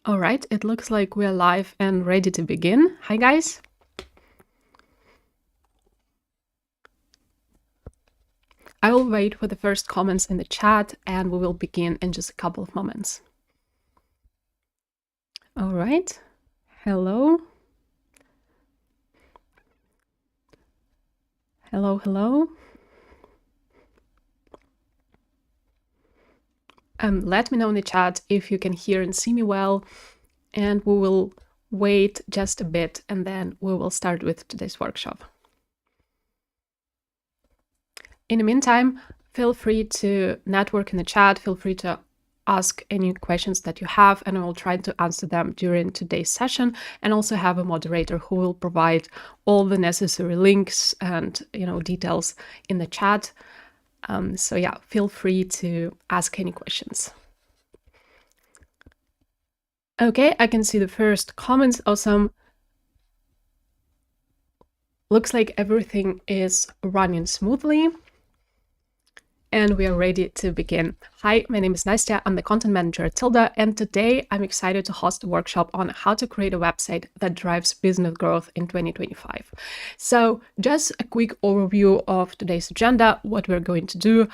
All right, it looks like we're live and ready to begin. Hi, guys. I will wait for the first comments in the chat and we will begin in just a couple of moments. All right. Hello. Hello, hello. Let me know in the chat if you can hear and see me well, and we will wait just a bit and then we will start with today's workshop. In the meantime, feel free to network in the chat, feel free to ask any questions that you have, and I will try to answer them during today's session, and also have a moderator who will provide all the necessary links and details in the chat. So yeah, feel free to ask any questions. Okay, I can see the first comments. Awesome. Looks like everything is running smoothly. And we are ready to begin. Hi, my name is Nastya. I'm the content manager at Tilda, and today I'm excited to host a workshop on how to create a website that drives business growth in 2025. So just a quick overview of today's agenda, what we're going to do.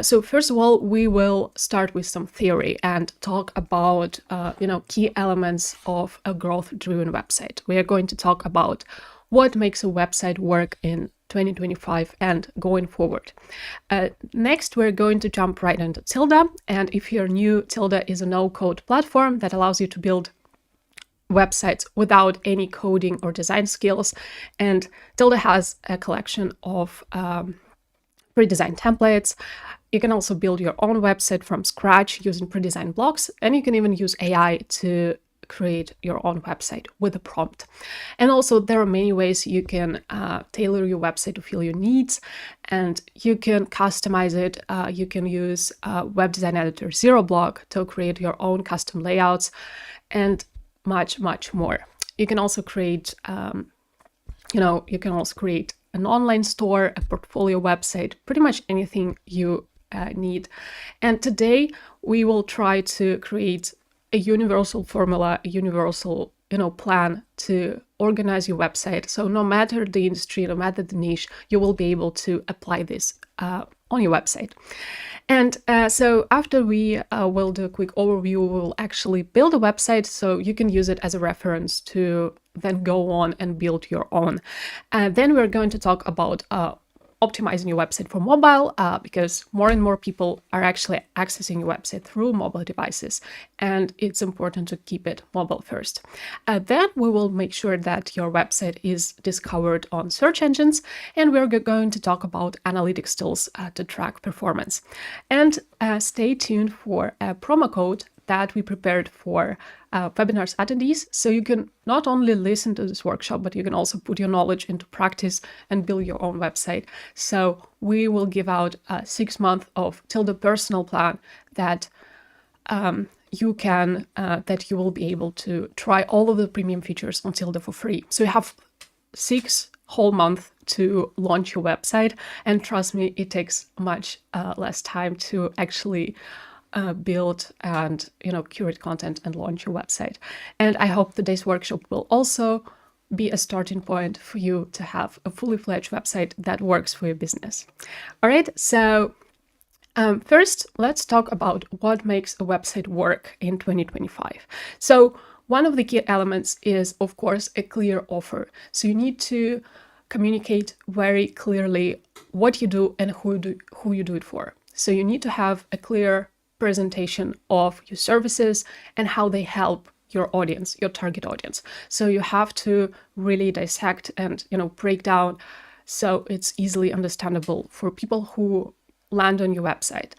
So first of all, we will start with some theory and talk about key elements of a growth-driven website. We are going to talk about what makes a website work in 2025 and going forward. Next, we're going to jump right into Tilda. And if you're new, Tilda is a no-code platform that allows you to build websites without any coding or design skills. And Tilda has a collection of pre-designed templates. You can also build your own website from scratch using pre-designed blocks, and you can even use AI to create your own website with a prompt. And also there are many ways you can tailor your website to fill your needs, and you can customize it. You can use webdesign editor ZeroBlock to create your own custom layouts and much more. You can also create an online store, a portfolio website, pretty much anything you need. And today we will try to create a universal formula, a universal plan to organize your website. So no matter the industry, no matter the niche, you will be able to apply this on your website. And so after we will do a quick overview, we'll actually build a website so you can use it as a reference to then go on and build your own. Then we're going to talk about optimizing your website for mobile because more and more people are actually accessing your website through mobile devices, and it's important to keep it mobile first. Then we will make sure that your website is discovered on search engines, and we're going to talk about analytics tools to track performance. And stay tuned for a promo code that we prepared for webinars attendees. So you can not only listen to this workshop, but you can also put your knowledge into practice and build your own website. So we will give out a 6 month of Tilda personal plan that you will be able to try all of the premium features on Tilda for free. So you have 6 whole months to launch your website, and trust me, it takes much less time to actually build and curate content and launch your website. And I hope today's workshop will also be a starting point for you to have a fully fledged website that works for your business. All right, so first let's talk about what makes a website work in 2025. So one of the key elements is, of course, a clear offer. So you need to communicate very clearly what you do and who you do it for. So you need to have a clear presentation of your services and how they help your audience, your target audience. So you have to really dissect and break down so it's easily understandable for people who land on your website.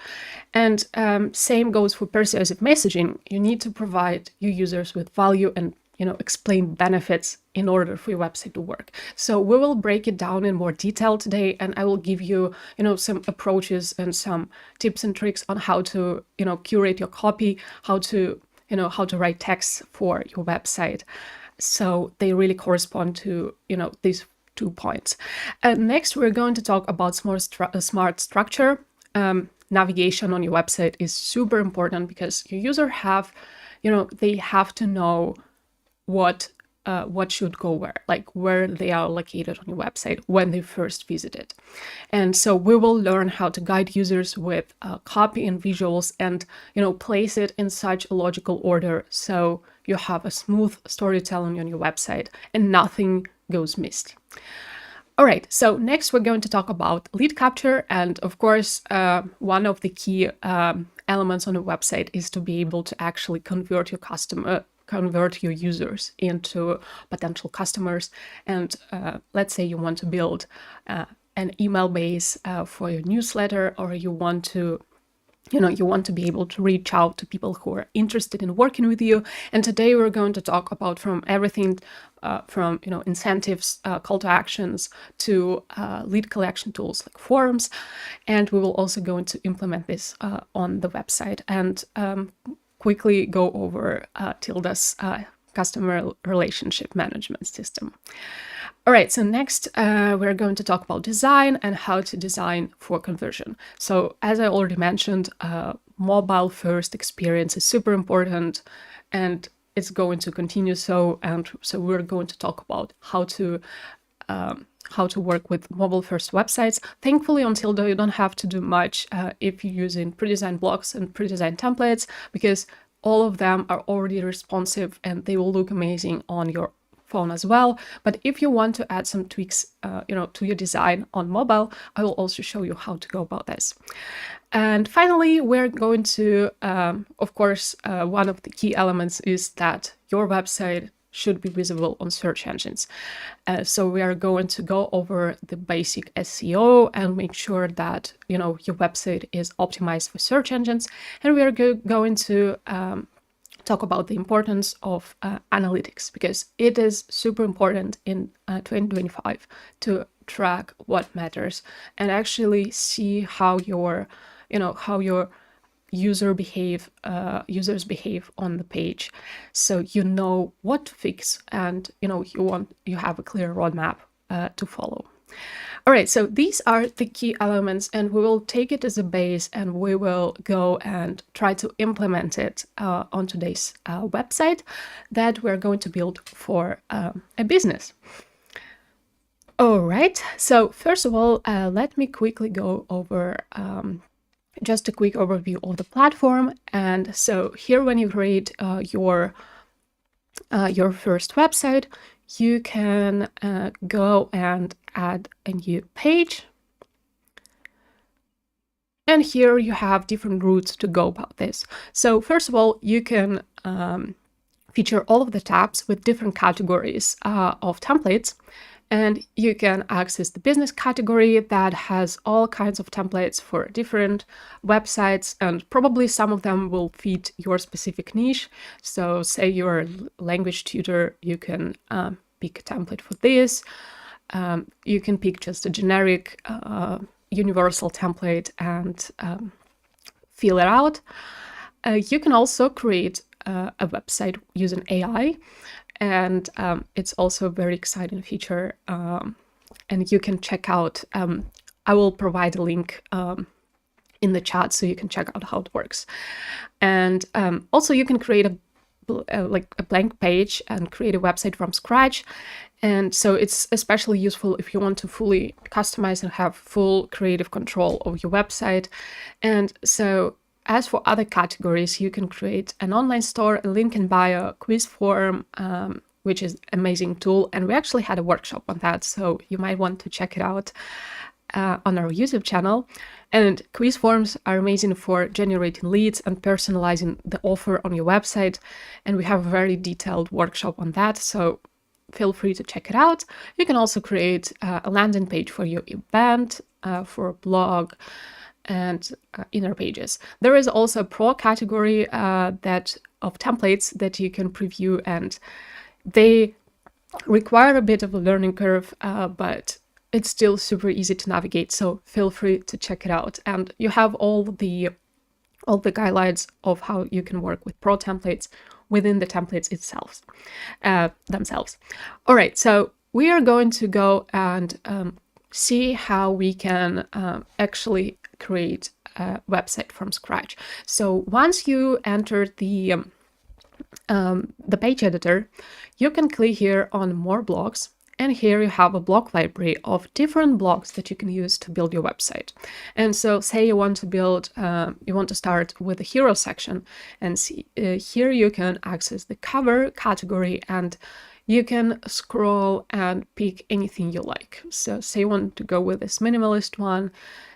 And same goes for persuasive messaging. You need to provide your users with value and explain benefits in order for your website to work. So we will break it down in more detail today, and I will give you, some approaches and some tips and tricks on how to, curate your copy, how to write text for your website, so they really correspond to, these 2 points. Next, we're going to talk about smart structure. Navigation on your website is super important because your user have they have to know what should go where, like where they are located on your website when they first visit it. And so we will learn how to guide users with copy and visuals and, place it in such a logical order so you have a smooth storytelling on your website and nothing goes missed. All right, so next we're going to talk about lead capture. And of course, one of the key elements on a website is to be able to actually convert your users into potential customers. And let's say you want to build an email base for your newsletter, or you want to be able to reach out to people who are interested in working with you. And today we're going to talk about from everything from incentives, call to actions, to lead collection tools like forms. And we will also go into implement this on the website and quickly go over Tilda's customer relationship management system. All right, so next we're going to talk about design and how to design for conversion. So as I already mentioned, mobile first experience is super important, and it's going to continue so. And so we're going to talk about how to work with mobile first websites. Thankfully on Tilda you don't have to do much if you're using pre-designed blocks and pre-designed templates, because all of them are already responsive and they will look amazing on your phone as well. But if you want to add some tweaks to your design on mobile, I will also show you how to go about this. And finally, we're going to of course one of the key elements is that your website should be visible on search engines. So we are going to go over the basic SEO and make sure that your website is optimized for search engines. And we are going to talk about the importance of analytics, because it is super important in 2025 to track what matters and actually see how your users behave on the page, so what to fix, and you have a clear roadmap to follow. All right, so these are the key elements, and we will take it as a base and we will go and try to implement it on today's website that we're going to build for a business. All right, so first of all, let me quickly go over just a quick overview of the platform. And so here, when you create your first website, you can go and add a new page. And here you have different routes to go about this. So first of all, you can feature all of the tabs with different categories of templates. And you can access the business category that has all kinds of templates for different websites, and probably some of them will fit your specific niche. So say you're a language tutor, you can pick a template for this. You can pick just a generic universal template and fill it out. You can also create a website using AI. And it's also a very exciting feature, and you can check out, I will provide a link in the chat so you can check out how it works. And also you can create a blank page and create a website from scratch. And so it's especially useful if you want to fully customize and have full creative control of your website. And so as for other categories, you can create an online store, a link in bio, quiz form, which is an amazing tool. And we actually had a workshop on that, so you might want to check it out on our YouTube channel. And quiz forms are amazing for generating leads and personalizing the offer on your website. And we have a very detailed workshop on that, so feel free to check it out. You can also create a landing page for your event, for a blog, and inner pages. There is also a pro category of templates that you can preview, and they require a bit of a learning curve, but it's still super easy to navigate, so feel free to check it out. And you have all the guidelines of how you can work with pro templates within the templates themselves. All right, so we are going to go and see how we can actually create a website from scratch. So once you enter the the page editor, you can click here on more blogs, and here you have a blog library of different blogs that you can use to build your website. And so say you want to build, you want to start with the hero section, and see, here you can access the cover category, and you can scroll and pick anything you like. So say you want to go with this minimalist one,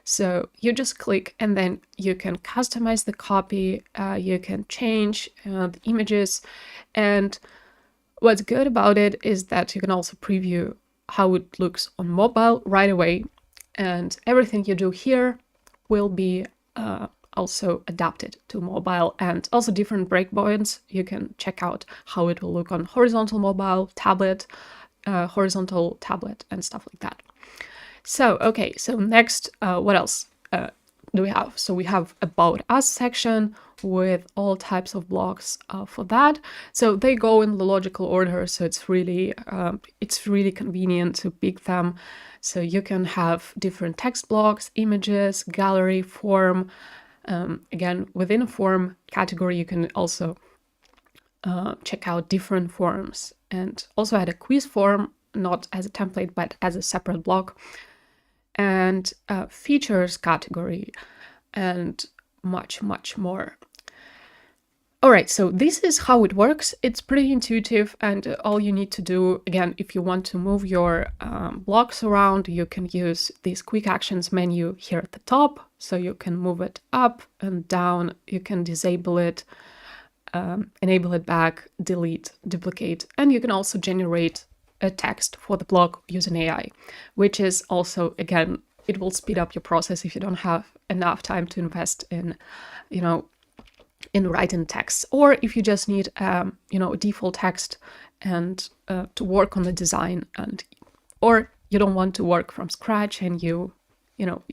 so you just click, and then you can customize the copy, you can change the images, and what's good about it is that you can also preview how it looks on mobile right away, and everything you do here will be also adapted to mobile, and also different breakpoints. You can check out how it will look on horizontal mobile, tablet, horizontal tablet, and stuff like that. So, okay, so next, what else do we have? So we have About Us section with all types of blogs for that. So they go in the logical order, so it's really convenient to pick them. So you can have different text blogs, images, gallery, form. Again, within a form category, you can also check out different forms, and also add a quiz form, not as a template, but as a separate blog, and features category, and much, much more. All right, so this is how it works. It's pretty intuitive, and all you need to do, again, if you want to move your blocks around, you can use this quick actions menu here at the top. So you can move it up and down, you can disable it, enable it back, delete, duplicate, and you can also generate a text for the blog using AI, which is also, again, it will speed up your process if you don't have enough time to invest in, in writing text, or if you just need, a default text and to work on the design, and or you don't want to work from scratch and you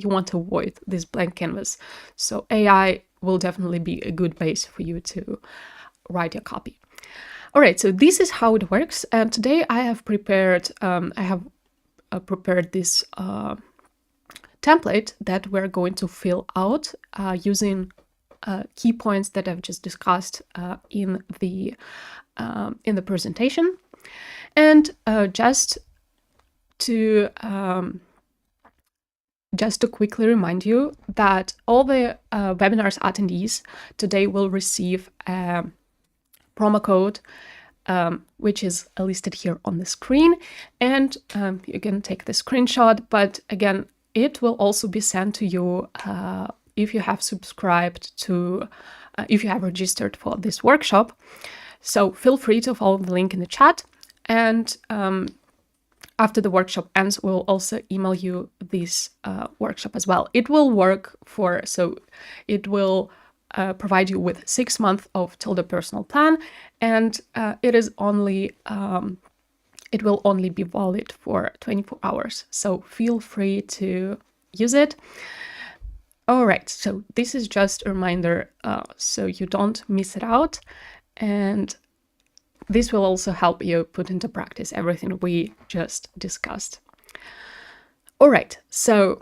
want to avoid this blank canvas. So AI will definitely be a good base for you to write your copy. All right, so this is how it works. And today I have prepared, prepared this template that we're going to fill out using key points that I've just discussed in the presentation. And just to quickly remind you that all the webinars attendees today will receive a promo code, which is listed here on the screen, and you can take the screenshot, but again, it will also be sent to you if you have subscribed to, if you have registered for this workshop. So feel free to follow the link in the chat, and after the workshop ends, we'll also email you this workshop as well. It will work so it will provide you with 6 months of Tilda personal plan, and it will only be valid for 24 hours. So feel free to use it. All right, so this is just a reminder so you don't miss it out, and this will also help you put into practice everything we just discussed. All right, so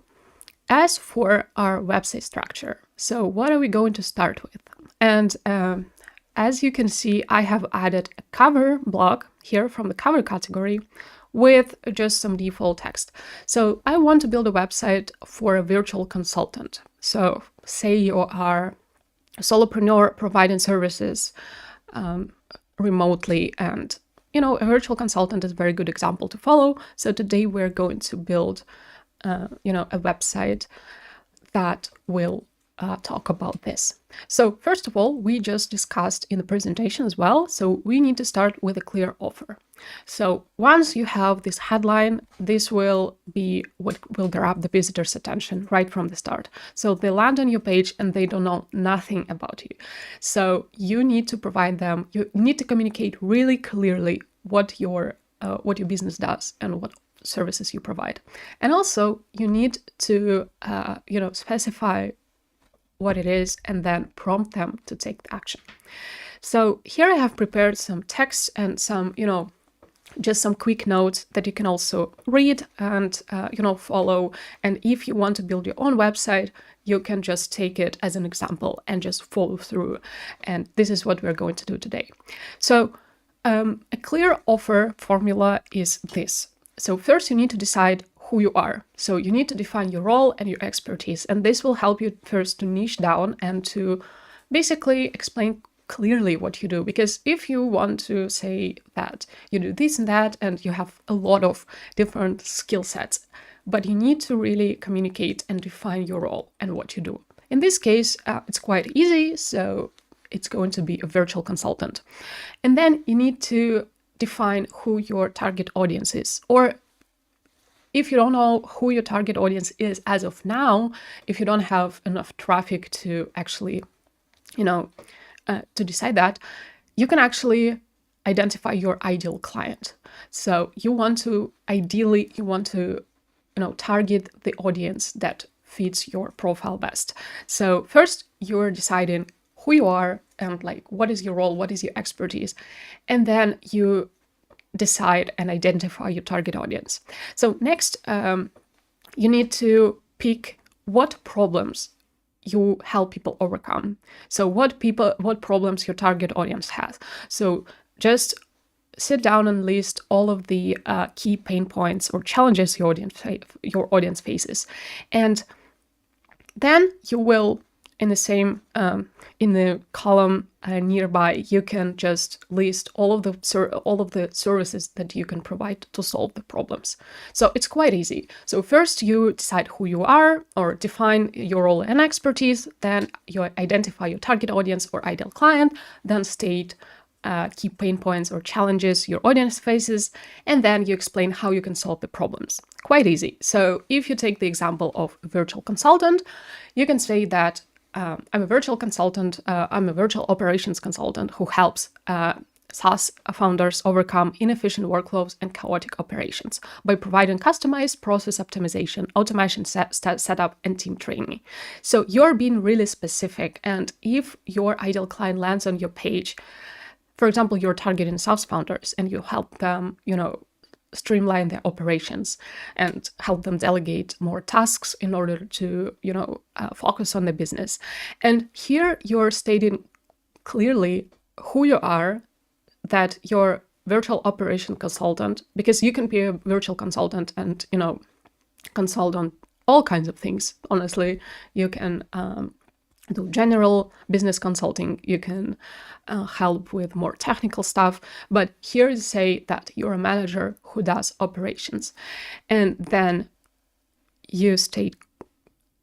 as for our website structure, so what are we going to start with? And as you can see, I have added a cover blog here from the cover category with just some default text. So I want to build a website for a virtual consultant. So say you are a solopreneur providing services remotely, and a virtual consultant is a very good example to follow. So today we're going to build a website that will talk about this. So first of all, we just discussed in the presentation as well, so we need to start with a clear offer. So once you have this headline, this will be what will grab the visitor's attention right from the start. So they land on your page and they don't know nothing about you. So you need to provide them, you need to communicate really clearly what your business does and what services you provide. And also you need to specify what it is and then prompt them to take the action. So here I have prepared some text and some just some quick notes that you can also read and follow. And if you want to build your own website, you can just take it as an example and just follow through. And this is what we're going to do today. So a clear offer formula is this. So first you need to decide who you are. So you need to define your role and your expertise. And this will help you first to niche down and to basically explain clearly what you do. Because if you want to say that you do this and that, and you have a lot of different skill sets, but you need to really communicate and define your role and what you do. In this case, it's quite easy. So it's going to be a virtual consultant. And then you need to define who your target audience is. Or if you don't know who your target audience is as of now, if you don't have enough traffic to actually, to decide that, you can actually identify your ideal client. So you want to target the audience that fits your profile best. So first you're deciding who you are and what is your role, what is your expertise, and then you decide and identify your target audience. So next, you need to pick what problems you help people overcome. So what problems your target audience has. So just sit down and list all of the key pain points or challenges your audience faces, and then you will, in the column nearby, you can just list all of the services that you can provide to solve the problems. So it's quite easy. So first you decide who you are or define your role and expertise, then you identify your target audience or ideal client, then state key pain points or challenges your audience faces, and then you explain how you can solve the problems. Quite easy. So if you take the example of a virtual consultant, you can say that I'm a virtual consultant, I'm a virtual operations consultant who helps SaaS founders overcome inefficient workflows and chaotic operations by providing customized process optimization, automation setup, and team training. So you're being really specific. And if your ideal client lands on your page, for example, you're targeting SaaS founders and you help them, streamline their operations and help them delegate more tasks in order to, focus on the business. And here you're stating clearly who you are, that you're virtual operation consultant, because you can be a virtual consultant and, consult on all kinds of things. Honestly, you can do general business consulting, you can help with more technical stuff, but here you say that you're a manager who does operations, and then you state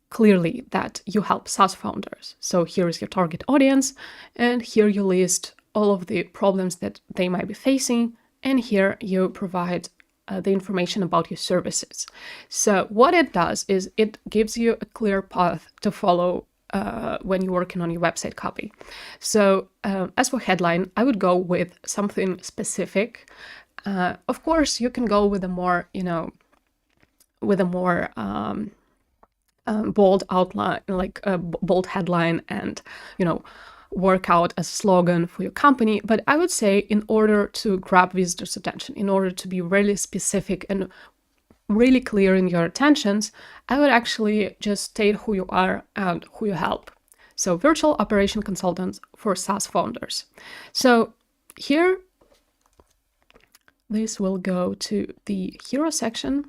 clearly that you help SaaS founders. So here is your target audience, and here you list all of the problems that they might be facing, and here you provide the information about your services. So what it does is it gives you a clear path to follow when you're working on your website copy. So as for headline, I would go with something specific. Of course, you can go with a more, bold outline, like a bold headline, and, work out a slogan for your company. But I would say, in order to grab visitors' attention, in order to be really specific and really clear in your attentions, I would actually just state who you are and who you help. So virtual operation consultants for SaaS founders. So here, this will go to the hero section,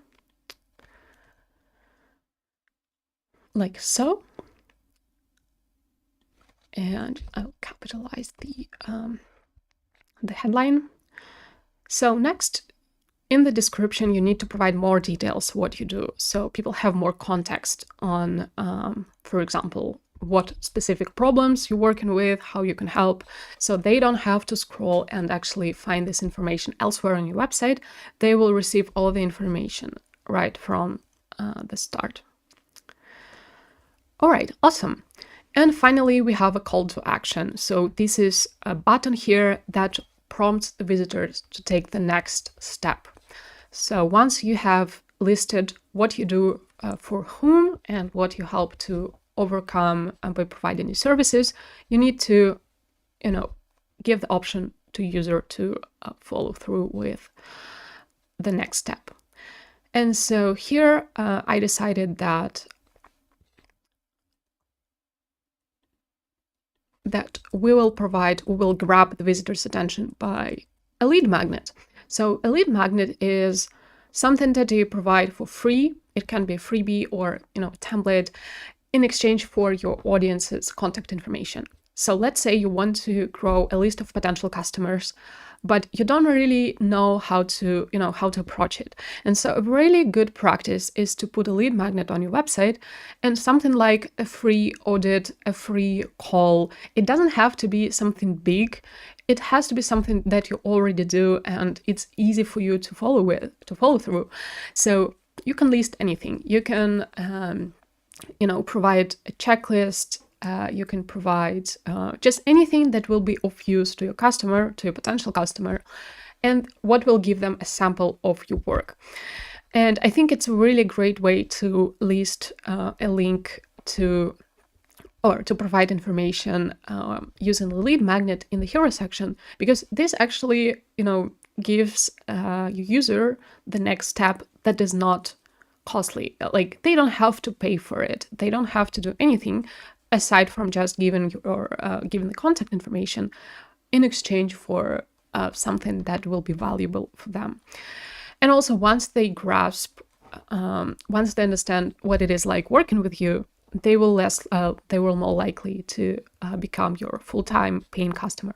like so. And I'll capitalize the headline. So next, in the description, you need to provide more details what you do, so people have more context on, for example, what specific problems you're working with, how you can help, so they don't have to scroll and actually find this information elsewhere on your website. They will receive all the information right from the start. All right, awesome. And finally, we have a call to action. So this is a button here that prompts the visitors to take the next step. So once you have listed what you do for whom and what you help to overcome by providing your services, you need to, give the option to user to follow through with the next step. And so here I decided that we will grab the visitor's attention by a lead magnet. So a lead magnet is something that you provide for free. It can be a freebie or a template in exchange for your audience's contact information. So let's say you want to grow a list of potential customers, but you don't really know how to approach it. And so a really good practice is to put a lead magnet on your website, and something like a free audit, a free call. It doesn't have to be something big. It has to be something that you already do and it's easy for you to follow through. So you can list anything. You can provide a checklist. You can provide just anything that will be of use to your customer, to your potential customer, and what will give them a sample of your work. And I think it's a really great way to list a link to provide information using the lead magnet in the hero section, because this actually, gives your user the next step that is not costly. Like, they don't have to pay for it. They don't have to do anything aside from just giving the contact information in exchange for something that will be valuable for them. And also, once they understand what it is like working with you, they will more likely to become your full-time paying customer.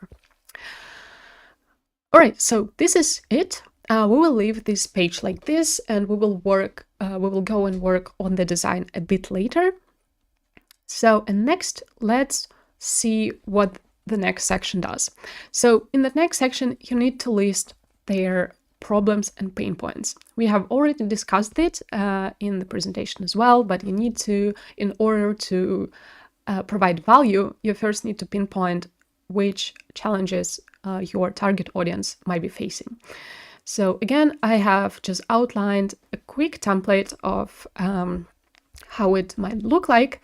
All right, so this is it. We will leave this page like this, and we will go and work on the design a bit later. So, and next, let's see what the next section does. So in the next section, you need to list their problems and pain points. We have already discussed it in the presentation as well, but you need to, in order to provide value, you first need to pinpoint which challenges your target audience might be facing. So again, I have just outlined a quick template of how it might look like.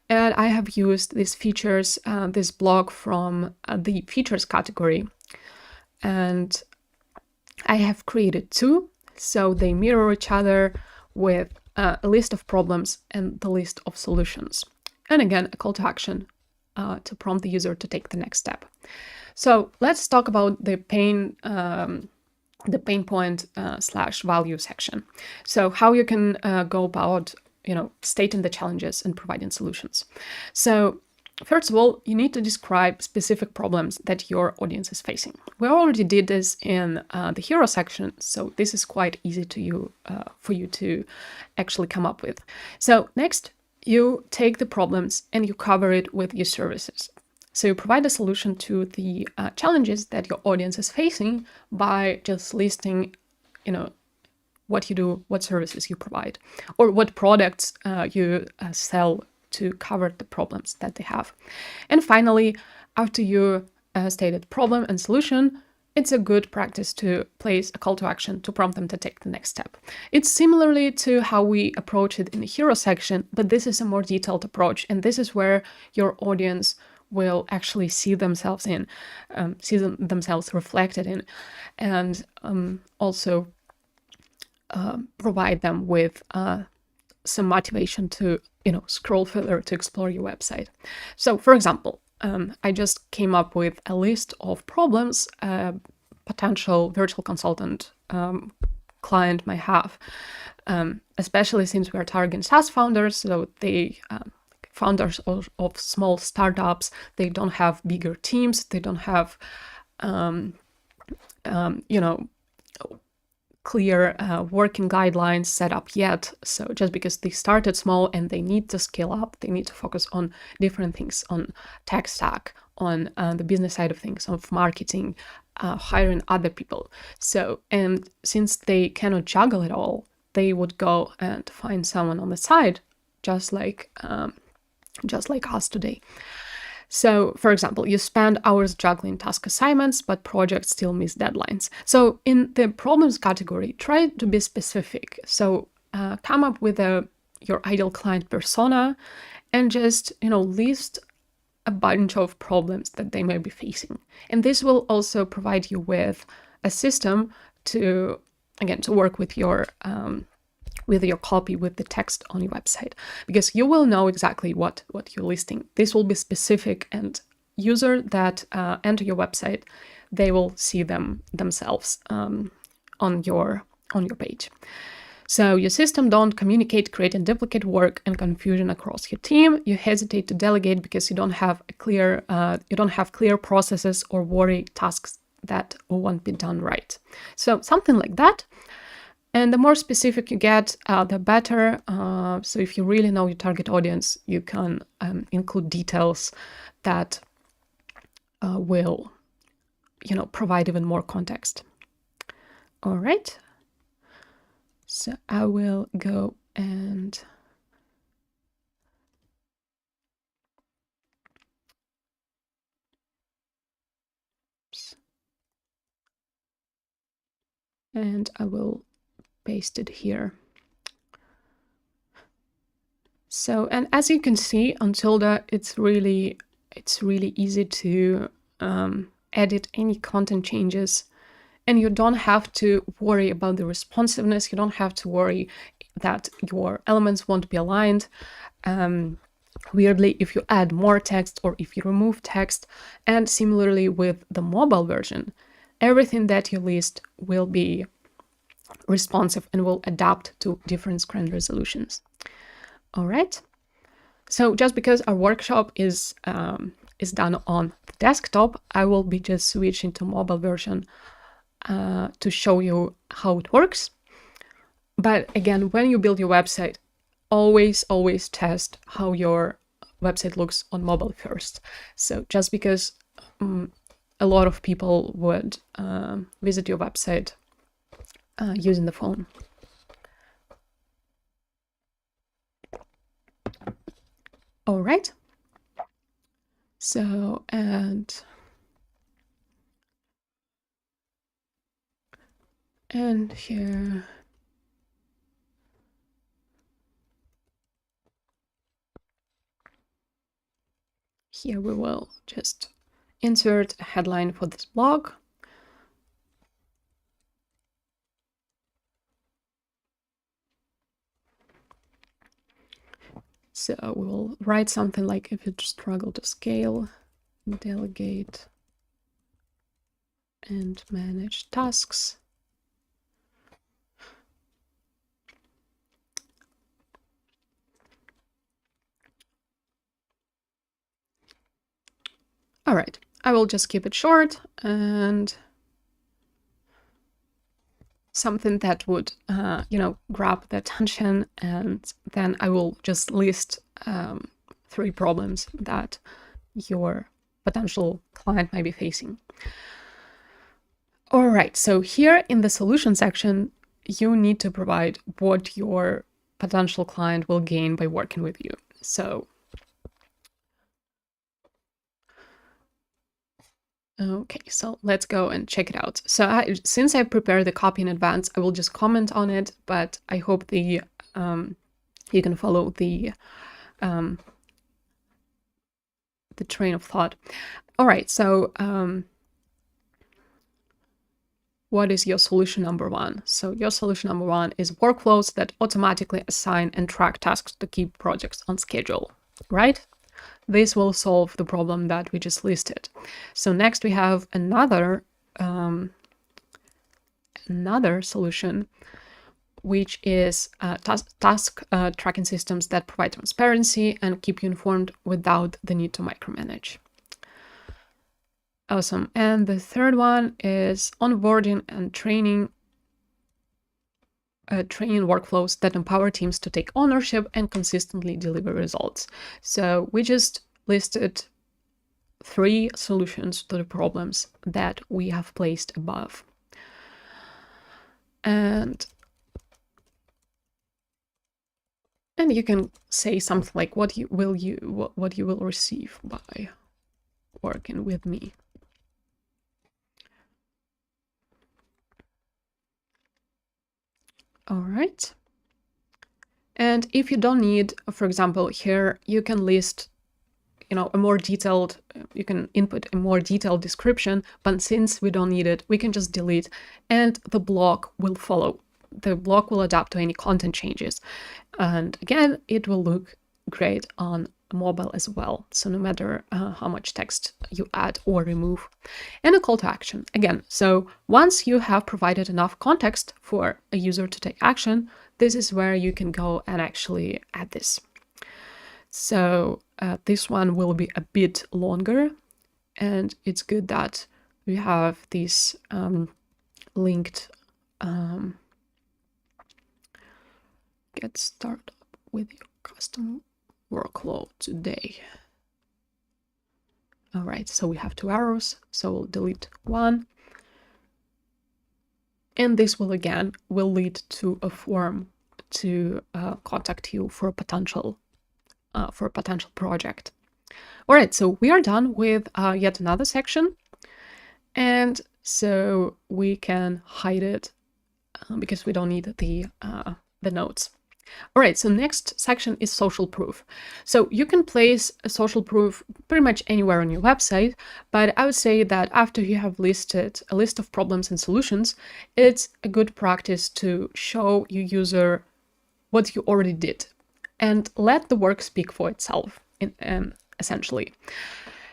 And I have used these features, this blog from the features category. And I have created two, so they mirror each other with a list of problems and the list of solutions. And again, a call to action to prompt the user to take the next step. So let's talk about the pain point / value section. So how you can go about stating the challenges and providing solutions. So first of all, you need to describe specific problems that your audience is facing. We already did this in the hero section, so this is quite easy for you to actually come up with. So next, you take the problems and you cover it with your services. So you provide a solution to the challenges that your audience is facing by just listing, what you do, what services you provide, or what products you sell to cover the problems that they have. And finally, after you stated problem and solution, it's a good practice to place a call to action to prompt them to take the next step. It's similarly to how we approach it in the hero section, but this is a more detailed approach, and this is where your audience will actually see themselves reflected in, and also provide them with some motivation to scroll further to explore your website. So for example, I just came up with a list of problems a potential virtual consultant client might have, especially since we are targeting SaaS founders. So they founders of small startups, they don't have bigger teams, they don't have clear working guidelines set up yet. So just because they started small and they need to scale up, they need to focus on different things, on tech stack, on the business side of things, of marketing, hiring other people. So, and since they cannot juggle it all, they would go and find someone on the side, just like us today. So, for example, you spend hours juggling task assignments, but projects still miss deadlines. So in the problems category, try to be specific. So come up with your ideal client persona and just, list a bunch of problems that they may be facing. And this will also provide you with a system to, again, to work with your copy, with the text on your website, because you will know exactly what you're listing. This will be specific, and user that enter your website, they will see them themselves on your page. So your system don't communicate, creating duplicate work and confusion across your team. You hesitate to delegate because you don't have clear processes or worry tasks that won't be done right. So something like that. And the more specific you get, the better. So if you really know your target audience, you can include details that will, provide even more context. All right. So I will go and I will paste it here. So, and as you can see on Tilda, it's really easy to edit any content changes, and you don't have to worry about the responsiveness. You don't have to worry that your elements won't be aligned. Weirdly, if you add more text or if you remove text, and similarly with the mobile version, everything that you list will be responsive and will adapt to different screen resolutions. All right. So just because our workshop is done on the desktop, I will be just switching to mobile version to show you how it works. But again, when you build your website, always test how your website looks on mobile first. So just because a lot of people would visit your website using the phone. All right. So, and here. Here we will just insert a headline for this blog. So we will write something like, if you struggle to scale, delegate, and manage tasks. All right, I will just keep it short and something that would, grab the attention, and then I will just list 3 problems that your potential client might be facing. All right, so here in the solution section, you need to provide what your potential client will gain by working with you. So, okay, so let's go and check it out. So since I prepared the copy in advance, I will just comment on it, but I hope you can follow the train of thought. All right, so what is your solution number 1? So your solution number 1 is workflows that automatically assign and track tasks to keep projects on schedule, right? This will solve the problem that we just listed. So next we have another solution, which is task tracking systems that provide transparency and keep you informed without the need to micromanage. Awesome. And the third one is onboarding and training workflows that empower teams to take ownership and consistently deliver results. So we just listed 3 solutions to the problems that we have placed above. And you can say something like what you will receive by working with me. All right. And if you don't need, for example, here you can list a more detailed, you can input a more detailed description, but since we don't need it, we can just delete, and the blog will follow. The blog will adapt to any content changes. And again, it will look great on mobile as well. So no matter how much text you add or remove. And a call to action. Again, so once you have provided enough context for a user to take action, this is where you can go and actually add this. So this one will be a bit longer, and it's good that we have these linked get started with your custom workflow today. All right, so we have 2 arrows, so we'll delete one. And this will lead to a form to contact you for a potential project. All right, so we are done with yet another section. And so we can hide it because we don't need the notes. All right, so next section is social proof. So you can place a social proof pretty much anywhere on your website, but I would say that after you have listed a list of problems and solutions, it's a good practice to show your user what you already did and let the work speak for itself, essentially.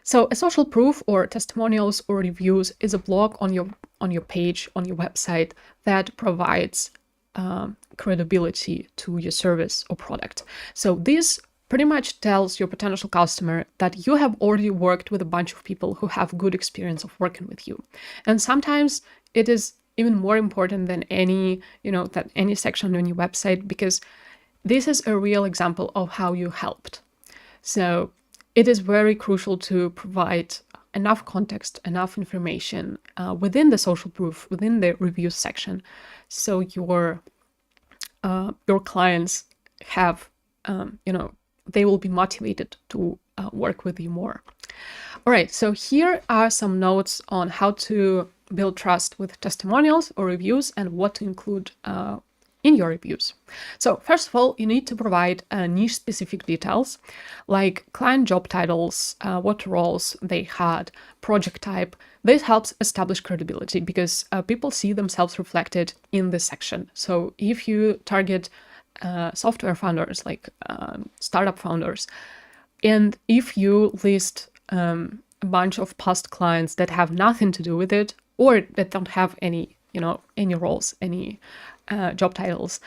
So a social proof or testimonials or reviews is a blog on your page, on your website that provides credibility to your service or product. So this pretty much tells your potential customer that you have already worked with a bunch of people who have good experience of working with you. And sometimes it is even more important than any section on your website, because this is a real example of how you helped. So it is very crucial to provide enough context, enough information within the social proof, within the reviews section, so your clients have, they will be motivated to work with you more. All right, so here are some notes on how to build trust with testimonials or reviews and what to include in your reviews. So first of all, you need to provide niche specific details like client job titles, what roles they had, project type. This helps establish credibility because people see themselves reflected in this section. So if you target software founders, like startup founders, and if you list a bunch of past clients that have nothing to do with it, or that don't have any roles, any job titles,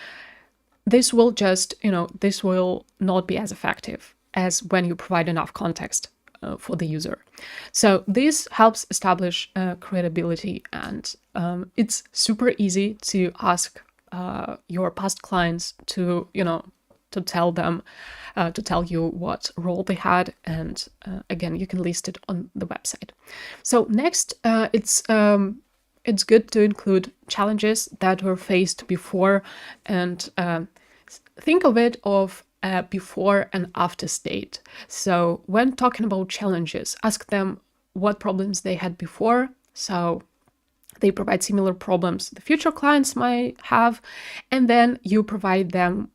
this will not be as effective as when you provide enough context for the user. So this helps establish credibility, and it's super easy to ask your past clients to tell you what role they had, and again, you can list it on the website. So next, it's good to include challenges that were faced before, and think of it of a before and after state. So when talking about challenges, ask them what problems they had before. So they provide similar problems the future clients might have, and then you provide them,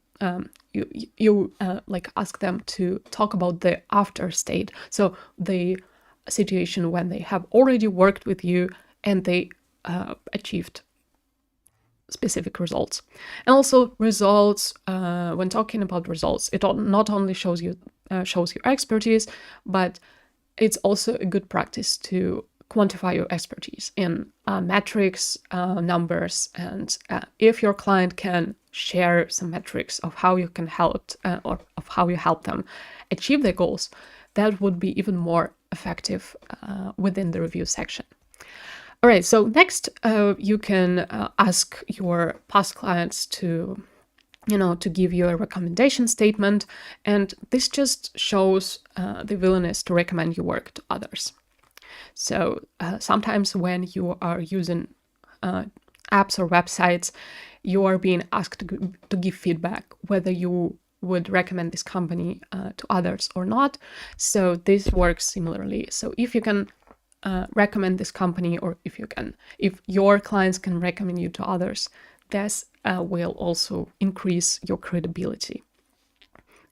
ask them to talk about the after state. So the situation when they have already worked with you and they achieved specific results. And also results, when talking about results, it not only shows your expertise, but it's also a good practice to quantify your expertise in metrics, numbers, and if your client can share some metrics of how you can help or of how you help them achieve their goals, that would be even more effective within the review section. All right, so next you can ask your past clients to give you a recommendation statement, and this just shows the willingness to recommend your work to others. So sometimes when you are using apps or websites, you are being asked to give feedback whether you would recommend this company to others or not. So this works similarly. So if you can recommend this company, or if your clients can recommend you to others, this will also increase your credibility.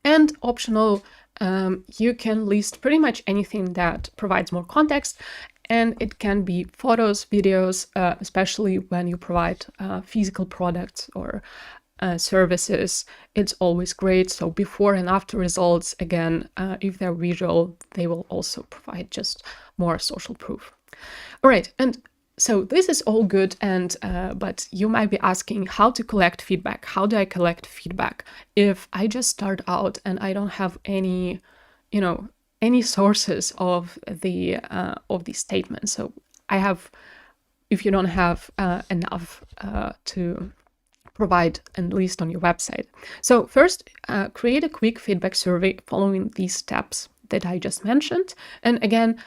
And optional you can list pretty much anything that provides more context, and it can be photos, videos, especially when you provide physical products or services. It's always great. So before and after results, again, if they're visual, they will also provide just more social proof. All right, and so this is all good, and but you might be asking how to collect feedback. How do I collect feedback if I just start out and I don't have any, any sources of these statements? So if you don't have enough to provide and list on your website. So first, create a quick feedback survey following these steps that I just mentioned. And again,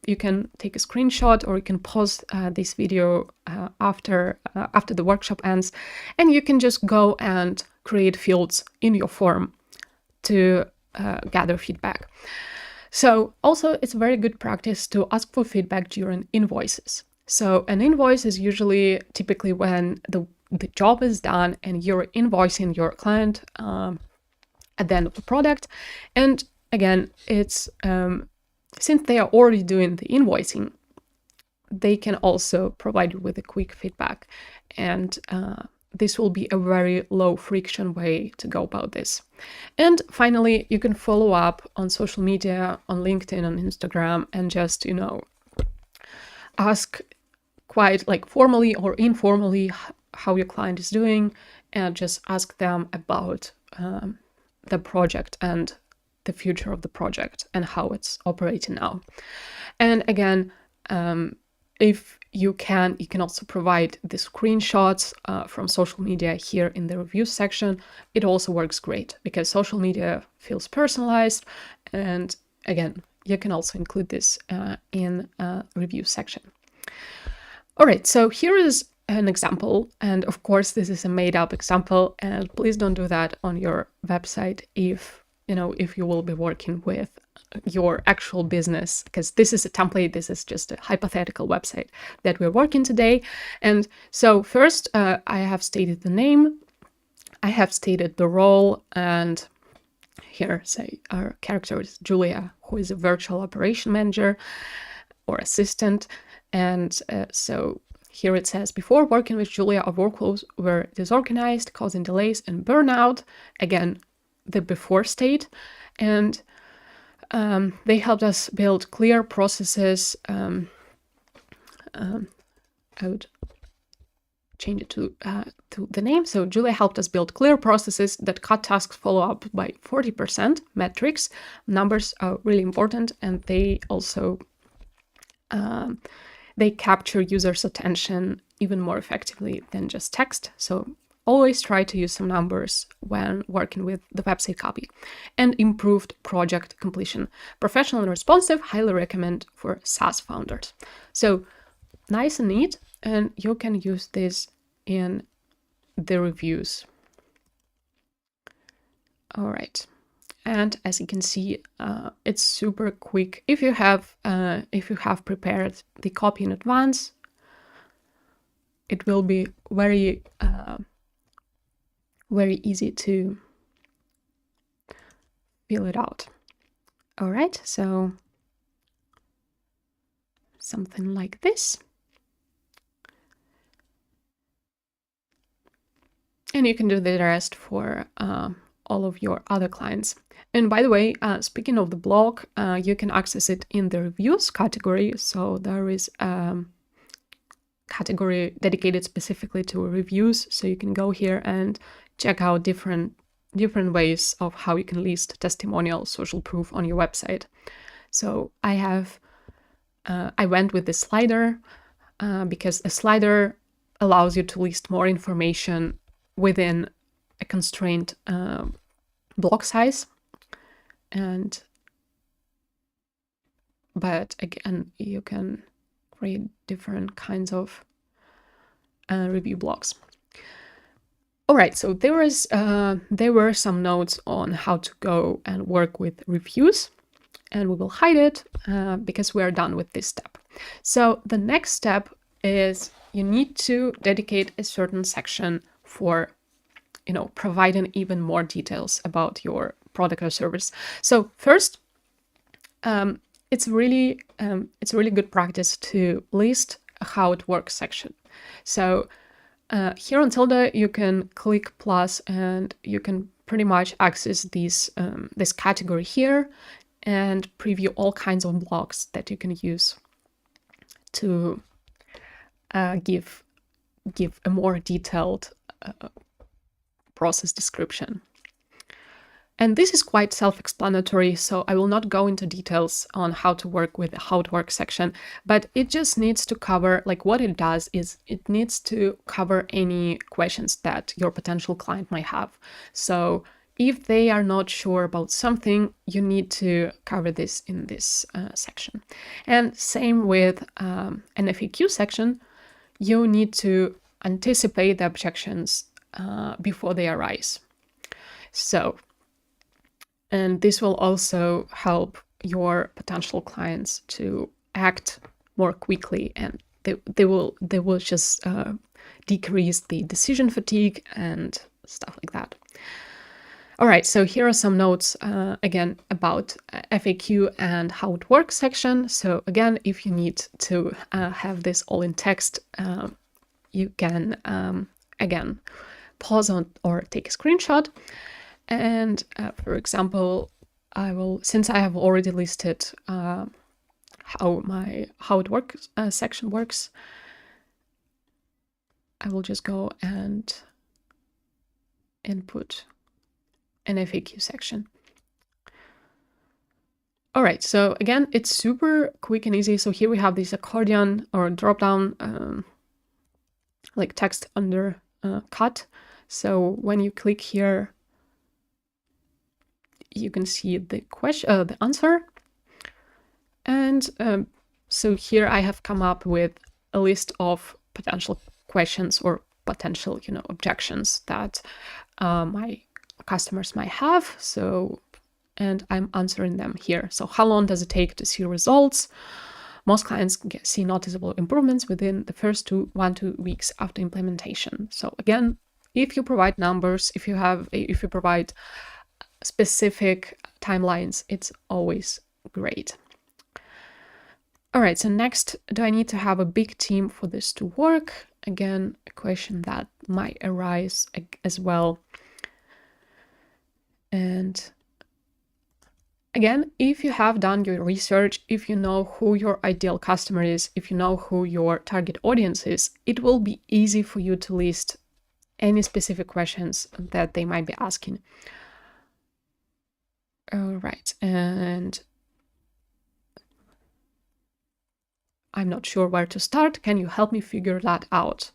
you can take a screenshot, or you can pause this video after the workshop ends, and you can just go and create fields in your form to gather feedback. So also, it's a very good practice to ask for feedback during invoices. So an invoice is typically when the job is done and you're invoicing your client at the end of the product. And again, it's since they are already doing the invoicing, they can also provide you with a quick feedback. And this will be a very low friction way to go about this. And finally, you can follow up on social media, on LinkedIn, on Instagram, and just, ask quite like formally or informally how your client is doing, and just ask them about the project and the future of the project and how it's operating now. And again, if you can also provide the screenshots from social media here in the review section. It also works great because social media feels personalized. And again, you can also include this in review section. All right, so here is an example. And of course, this is a made up example, and please don't do that on your website if you will be working with your actual business, because this is a template. This is just a hypothetical website that we're working today. And so first, I have stated the name, I have stated the role, and here, say, our character is Julia, who is a virtual operation manager or assistant. And so here it says, before working with Julia, our workflows were disorganized, causing delays and burnout. Again, the before state. And they helped us build clear processes. I would change it to the name. So Julia helped us build clear processes that cut tasks follow-up by 40%. Metrics, numbers are really important, and they also they capture users' attention even more effectively than just text. So always try to use some numbers when working with the website copy. And improved project completion. Professional and responsive, highly recommend for SaaS founders. So nice and neat, and you can use this in the reviews. All right. And as you can see, it's super quick. If you have prepared the copy in advance, it will be very easy to fill it out. All right, so something like this. And you can do the rest for all of your other clients. And by the way, speaking of the blog, you can access it in the reviews category. So there is a category dedicated specifically to reviews. So you can go here and check out different ways of how you can list testimonial social proof on your website. So I went with the slider because a slider allows you to list more information within a constrained block size. But again, you can create different kinds of review blocks. All right, so there were some notes on how to go and work with reviews, and we will hide it because we are done with this step. So the next step is you need to dedicate a certain section for providing even more details about your product or service. So first, it's really good practice to list a how it works section. So here on Tilda, you can click plus and you can pretty much access this category here and preview all kinds of blocks that you can use to give a more detailed process description. And this is quite self-explanatory, so I will not go into details on how to work with the how it works section, but it just needs to cover, like what it does is it needs to cover any questions that your potential client might have. So if they are not sure about something, you need to cover this in this section. And same with an FAQ section, you need to anticipate the objections before they arise. So, and this will also help your potential clients to act more quickly, and they will just decrease the decision fatigue and stuff like that. All right, so here are some notes again about FAQ and how it works section. So again, if you need to have this all in text, you can again pause on or take a screenshot. And for example, since I have already listed how it works section works, I will just go and input an FAQ section. All right, so again, it's super quick and easy. So here we have this accordion or drop down, like text under cut. So when you click here, you can see the question, the answer. And so here I have come up with a list of potential questions or potential, objections that my customers might have. So, and I'm answering them here. So how long does it take to see results? Most clients see noticeable improvements within the first 1 to 2 weeks after implementation. So again, if you provide numbers, if you provide specific timelines, it's always great. All right, so next, do I need to have a big team for this to work? Again, a question that might arise as well. And again, if you have done your research, if you know who your ideal customer is, if you know who your target audience is, it will be easy for you to list any specific questions that they might be asking. All right, and I'm not sure where to start. Can you help me figure that out?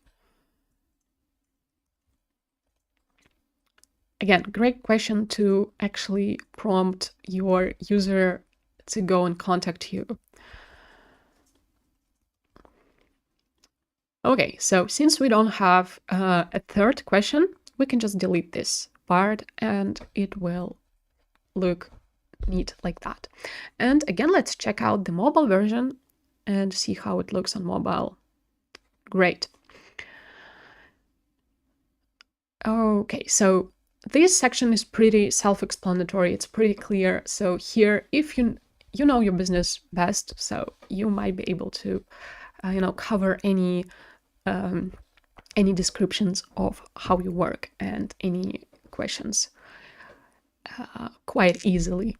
Again, great question to actually prompt your user to go and contact you. Okay, so since we don't have a third question, we can just delete this part and it will look neat like that. And again, let's check out the mobile version and see how it looks on mobile. Great. Okay, so this section is pretty self-explanatory. It's pretty clear. So here, if you know your business best, so you might be able to, cover any descriptions of how you work and any questions quite easily.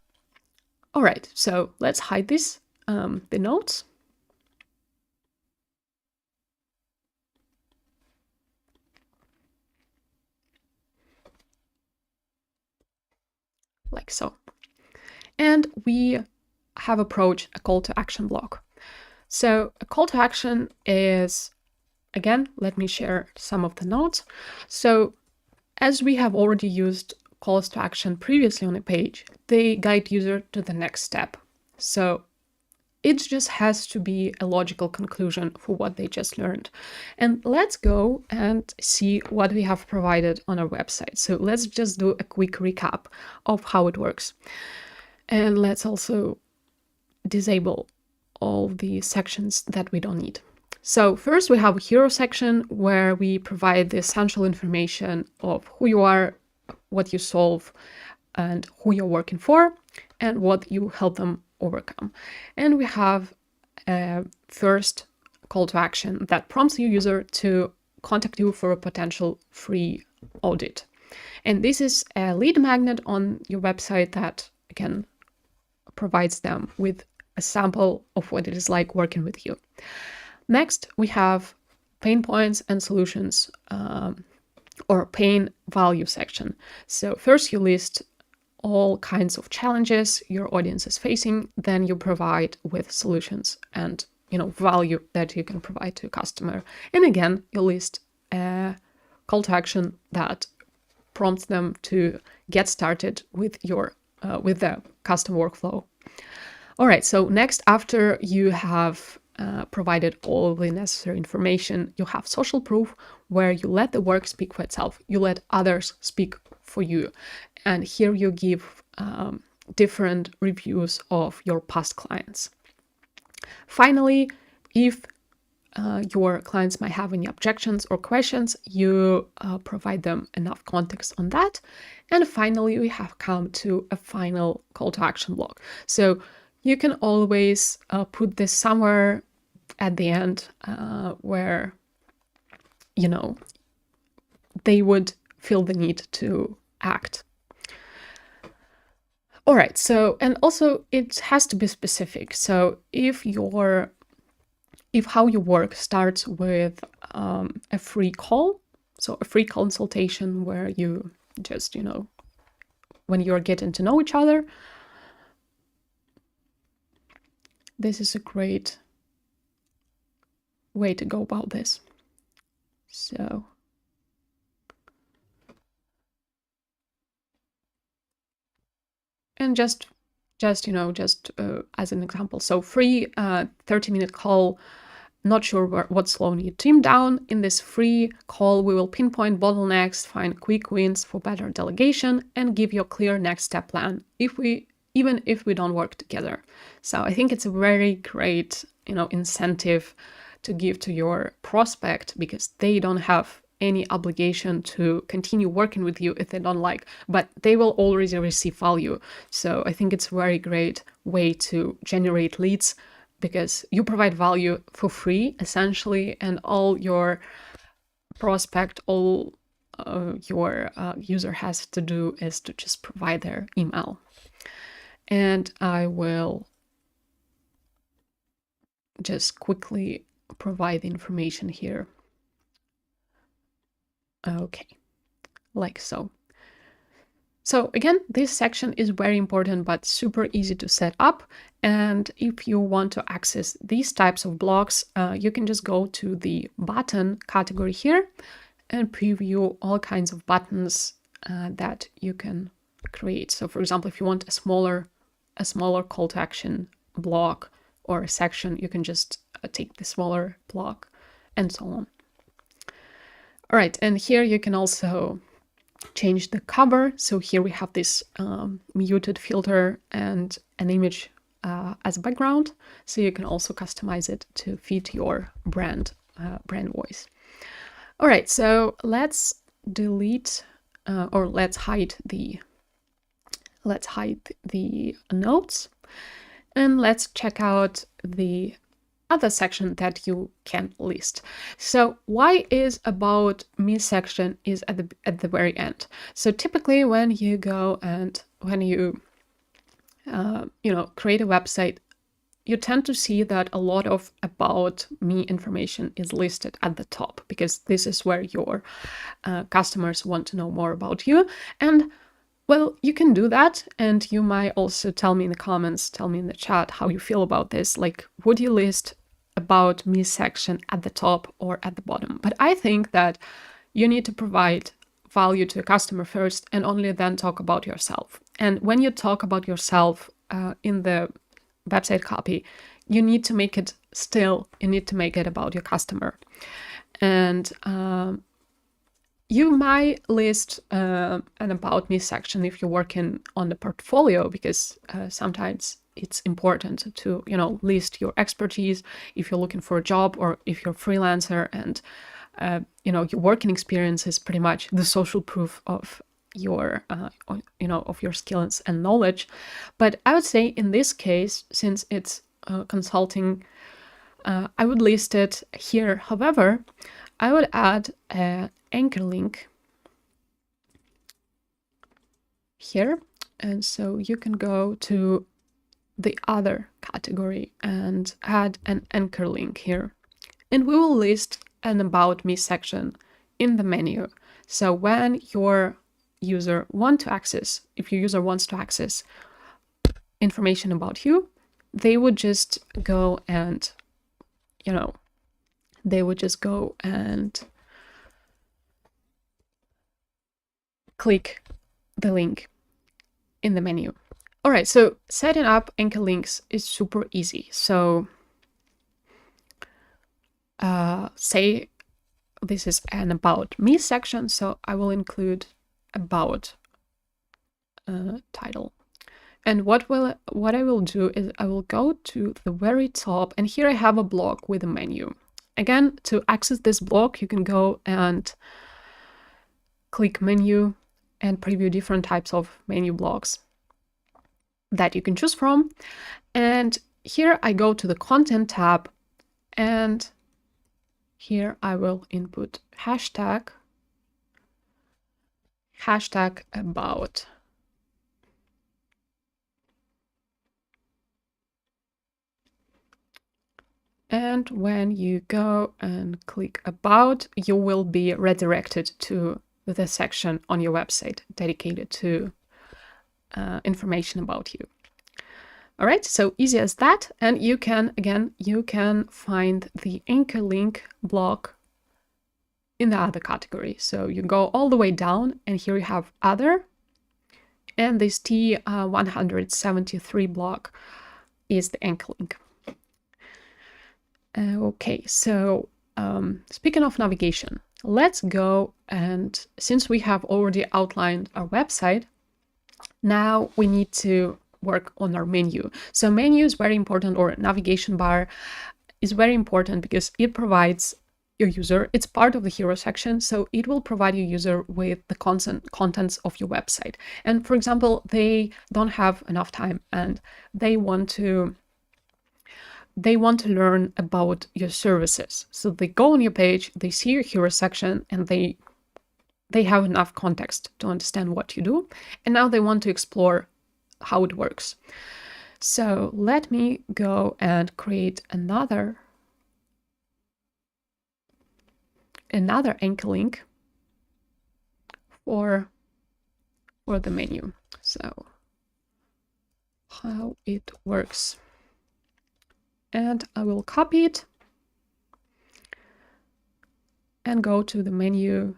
All right, so let's hide this, the notes. Like so. And we have approached a call to action block. So a call to action is, again, let me share some of the notes. So as we have already used calls to action previously on a page, they guide user to the next step. So it just has to be a logical conclusion for what they just learned. And let's go and see what we have provided on our website. So let's just do a quick recap of how it works. And let's also disable all the sections that we don't need. So first we have a hero section where we provide the essential information of who you are, what you solve, and who you're working for and what you help them overcome. And we have a first call to action that prompts your user to contact you for a potential free audit. And this is a lead magnet on your website that, again, provides them with a sample of what it is like working with you. Next, we have pain points and solutions, or pain value section. So first you list all kinds of challenges your audience is facing, then you provide with solutions and value that you can provide to a customer. And again, you list a call to action that prompts them to get started with your with the custom workflow. All right, so next, after you have provided all the necessary information, you have social proof, where you let the work speak for itself. You let others speak for you. And here you give different reviews of your past clients. Finally, if your clients might have any objections or questions, you provide them enough context on that. And finally, we have come to a final call to action block. So you can always put this somewhere at the end where, they would feel the need to act. All right, so, and also it has to be specific. So if how you work starts with a free call, so a free consultation where you just, when you're getting to know each other, this is a great way to go about this. So and just as an example, so free 30-minute call. Not sure what's slowing your team down. In this free call, we will pinpoint bottlenecks, find quick wins for better delegation, and give you a clear next step plan even if we don't work together. So I think it's a very great, incentive to give to your prospect, because they don't have any obligation to continue working with you if they don't like, but they will already receive value. So I think it's a very great way to generate leads, because you provide value for free, essentially, and all your prospect, all your user has to do is to just provide their email. And I will just quickly provide the information here. Okay, like so. So again, this section is very important, but super easy to set up. And if you want to access these types of blocks, you can just go to the button category here and preview all kinds of buttons that you can create. So for example, if you want a smaller call to action block or a section, you can just take the smaller block and so on. All right, and here you can also change the cover. So here we have this muted filter and an image as a background. So you can also customize it to fit your brand voice. All right, so let's delete or let's hide the notes, and let's check out the other section that you can list. So why is about me section is at the very end? So typically when you go and when you create a website, you tend to see that a lot of about me information is listed at the top, because this is where your customers want to know more about you. And well, you can do that, and you might also tell me in the comments, tell me in the chat how you feel about this. Like, would you list about me section at the top or at the bottom? But I think that you need to provide value to a customer first, and only then talk about yourself. And when you talk about yourself in the website copy, you need to make it about your customer. And you might list an about me section if you're working on the portfolio, because sometimes it's important to, list your expertise if you're looking for a job or if you're a freelancer, and, your working experience is pretty much the social proof of your of your skills and knowledge. But I would say in this case, since it's consulting, I would list it here. However, I would add an anchor link here, and so you can go to the other category and add an anchor link here, and we will list an about me section in the menu. So when your user wants to access information about you, they would just go and click the link in the menu. All right, so setting up anchor links is super easy. So say this is an about me section, so I will include about title. And what I will do is I will go to the very top, and here I have a block with a menu. Again, to access this block, you can go and click menu and preview different types of menu blocks that you can choose from. And here I go to the content tab, and here I will input hashtag about. And when you go and click about, you will be redirected to the section on your website dedicated to information about you. All right, so easy as that. And you can find the anchor link block in the other category. So you go all the way down, and here you have other, and this T173 block is the anchor link. Okay, so speaking of navigation, let's go, and since we have already outlined our website, now we need to work on our menu. So menu is very important, or navigation bar is very important, because it provides your user, it's part of the hero section, so it will provide your user with the contents of your website. And for example, they don't have enough time and they want to learn about your services. So they go on your page, they see your hero section, and they have enough context to understand what you do. And now they want to explore how it works. So let me go and create another anchor link for the menu. So how it works. And I will copy it and go to the menu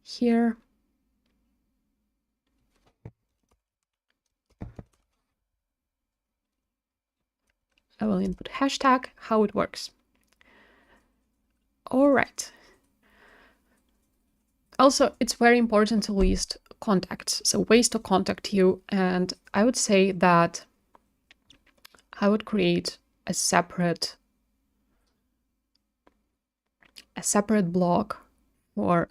here. I will input hashtag, how it works. All right. Also, it's very important to list contacts, so ways to contact you. And I would say that I would create a separate block for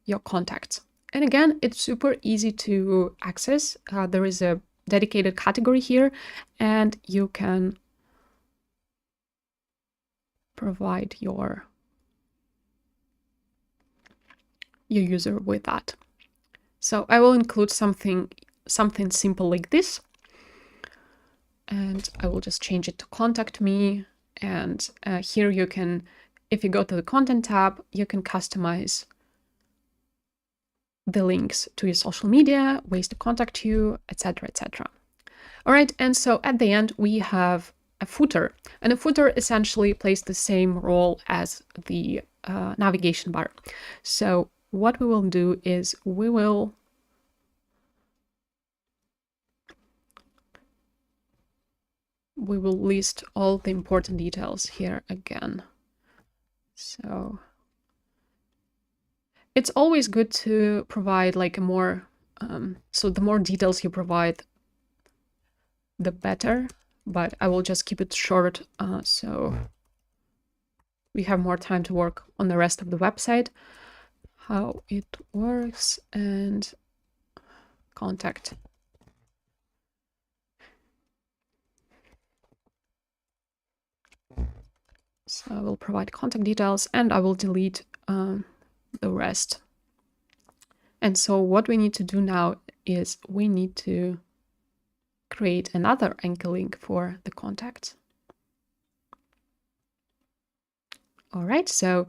your contacts. And again, it's super easy to access. There is a dedicated category here, and you can provide your user with that. So I will include something simple like this, and I will just change it to contact me. And here you can, if you go to the content tab, you can customize the links to your social media, ways to contact you, etc., etc. All right, and so at the end we have a footer, and a footer essentially plays the same role as the navigation bar. So what we will do is we will list all the important details here again. So it's always good to provide like a more, so the more details you provide, the better, but I will just keep it short so we have more time to work on the rest of the website, how it works. And contact. So I will provide contact details and I will delete the rest. And so what we need to do now is we need to create another anchor link for the contact. All right, so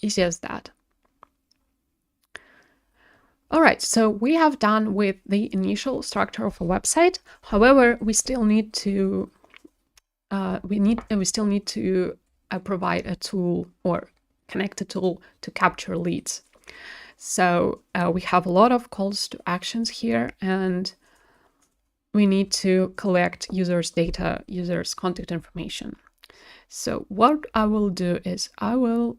easy as that. All right, so we have done with the initial structure of a website. However, we still need to provide a tool or connect a tool to capture leads. So we have a lot of calls to actions here, and we need to collect users' data, users' contact information. So what I will do is I will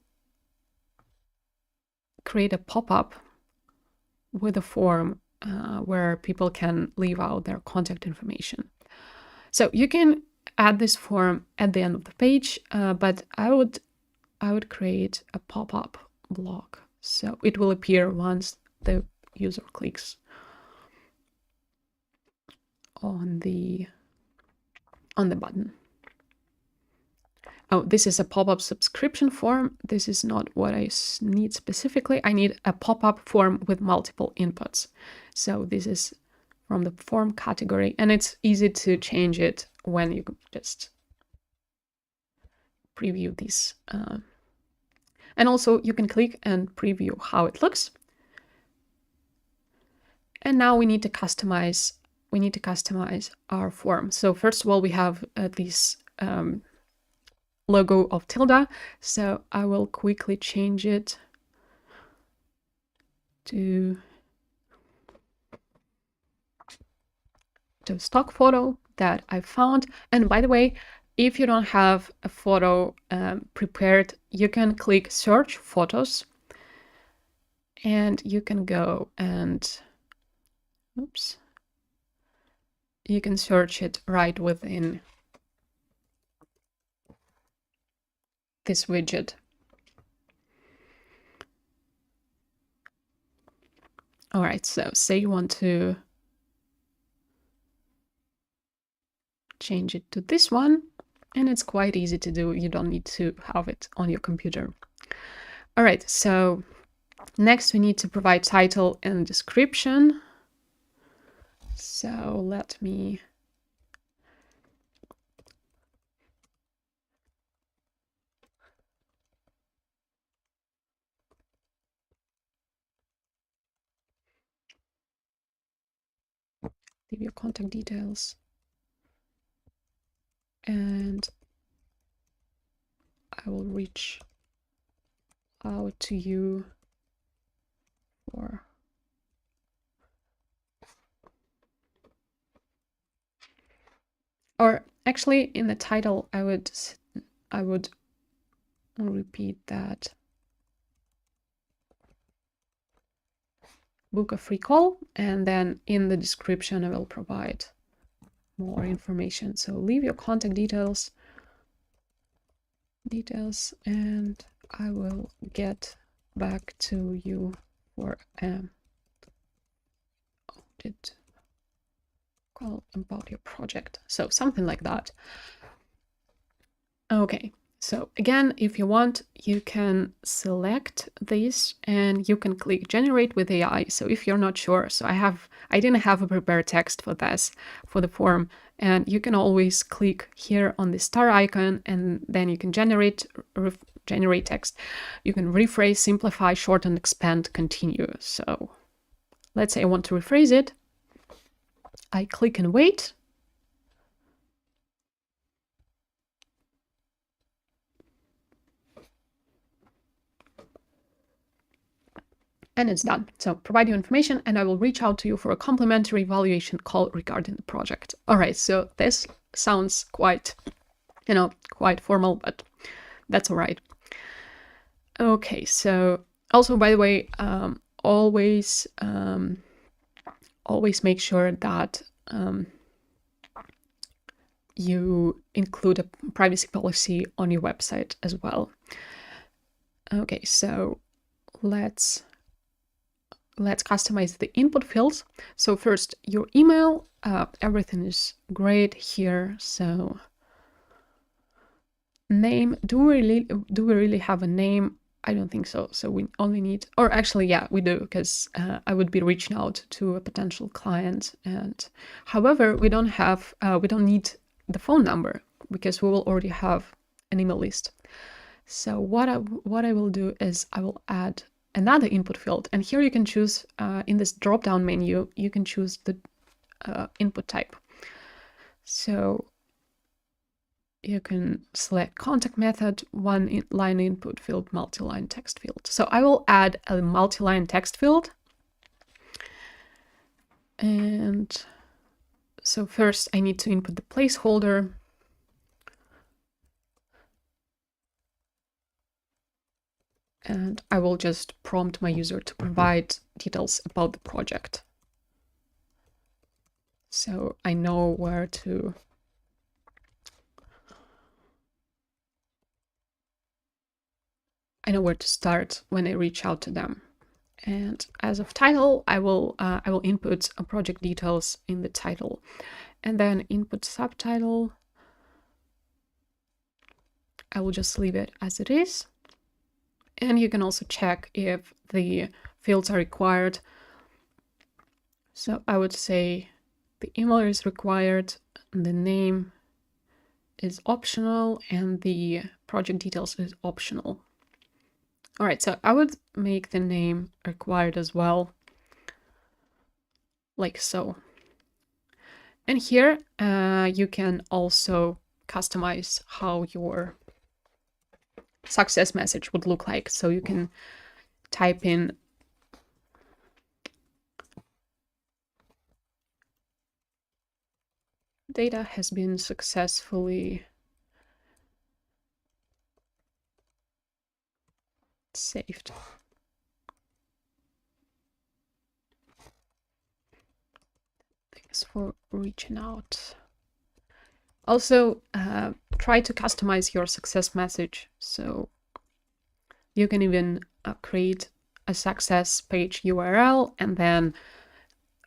create a pop-up with a form where people can leave out their contact information. So you can add this form at the end of the page, but I would create a pop-up block. So it will appear once the user clicks on the button. Oh, this is a pop-up subscription form. This is not what I need specifically. I need a pop-up form with multiple inputs. So this is from the form category, and it's easy to change it when you just preview this. And also you can click and preview how it looks. And now we need to customize our form. So first of all, we have this logo of Tilda. So I will quickly change it to stock photo that I found. And by the way, if you don't have a photo prepared, you can click search photos and you can go and you can search it right within this widget. All right, so say you want to change it to this one, and it's quite easy to do. You don't need to have it on your computer. All right, so next we need to provide title and description. So let me leave your contact details. And I will reach out to you for or actually in the title I would repeat that. Book a free call, and then in the description I will provide more information. So leave your contact details and I will get back to you for audit call about your project. So something like that. Okay, so again, if you want, you can select this and you can click generate with AI. So if you're not sure, so I didn't have a prepared text for this, for the form, and you can always click here on the star icon and then you can generate text. You can rephrase, simplify, shorten, expand, continue. So let's say I want to rephrase it. I click and wait. And it's done. So provide your information and I will reach out to you for a complimentary evaluation call regarding the project. All right, so this sounds quite, quite formal, but that's all right. Okay, so also, by the way, always make sure that you include a privacy policy on your website as well. Okay, so let's let's customize the input fields. So first, your email, everything is great here. So name, do we really have a name? I don't think so. So we only need, or actually, yeah, we do, because I would be reaching out to a potential client. And however, we don't need the phone number because we will already have an email list. So what I will do is I will add another input field, and here you can choose in this drop-down menu, you can choose the input type. So you can select contact method, one line input field, multi-line text field. So I will add a multi-line text field. And so first I need to input the placeholder. And I will just prompt my user to provide details about the project. So I know where to start when I reach out to them. And as of title, I will input project details in the title, and then input subtitle. I will just leave it as it is. And you can also check if the fields are required. So I would say the email is required, the name is optional, and the project details is optional. All right, so I would make the name required as well, like so. And here you can also customize how your success message would look like. So you can type in data has been successfully saved. Thanks for reaching out. Also, try to customize your success message. So you can even create a success page URL, and then,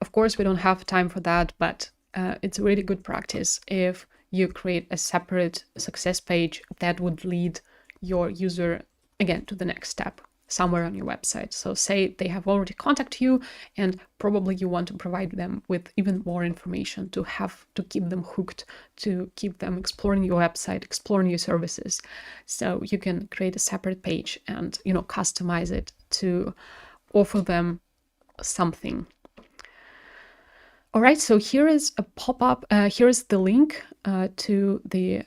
of course, we don't have time for that, but it's a really good practice if you create a separate success page that would lead your user, again, to the next step somewhere on your website. So say they have already contacted you, and probably you want to provide them with even more information to keep them hooked, to keep them exploring your website, exploring your services. So you can create a separate page and, customize it to offer them something. All right, so here is a pop-up. Here is the link to the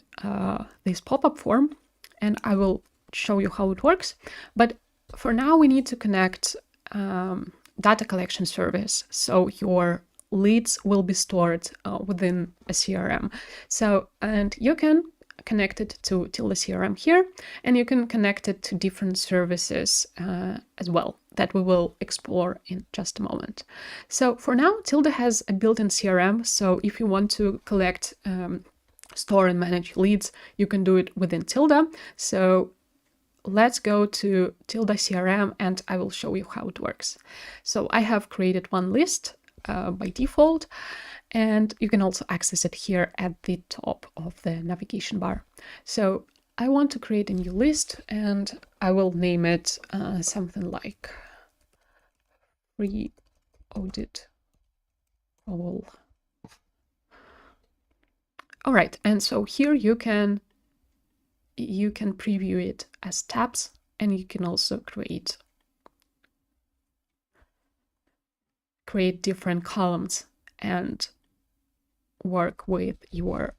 this pop-up form, and I will show you how it works. But for now, we need to connect data collection service. So your leads will be stored within a CRM. So, and you can connect it to Tilda CRM here, and you can connect it to different services as well that we will explore in just a moment. So for now, Tilda has a built-in CRM. So if you want to collect, store and manage leads, you can do it within Tilda. So let's go to Tilda CRM and I will show you how it works. So I have created one list by default, and you can also access it here at the top of the navigation bar. So I want to create a new list, and I will name it something like free audit all. All right, and so here you can preview it as tabs, and you can also create different columns and work with your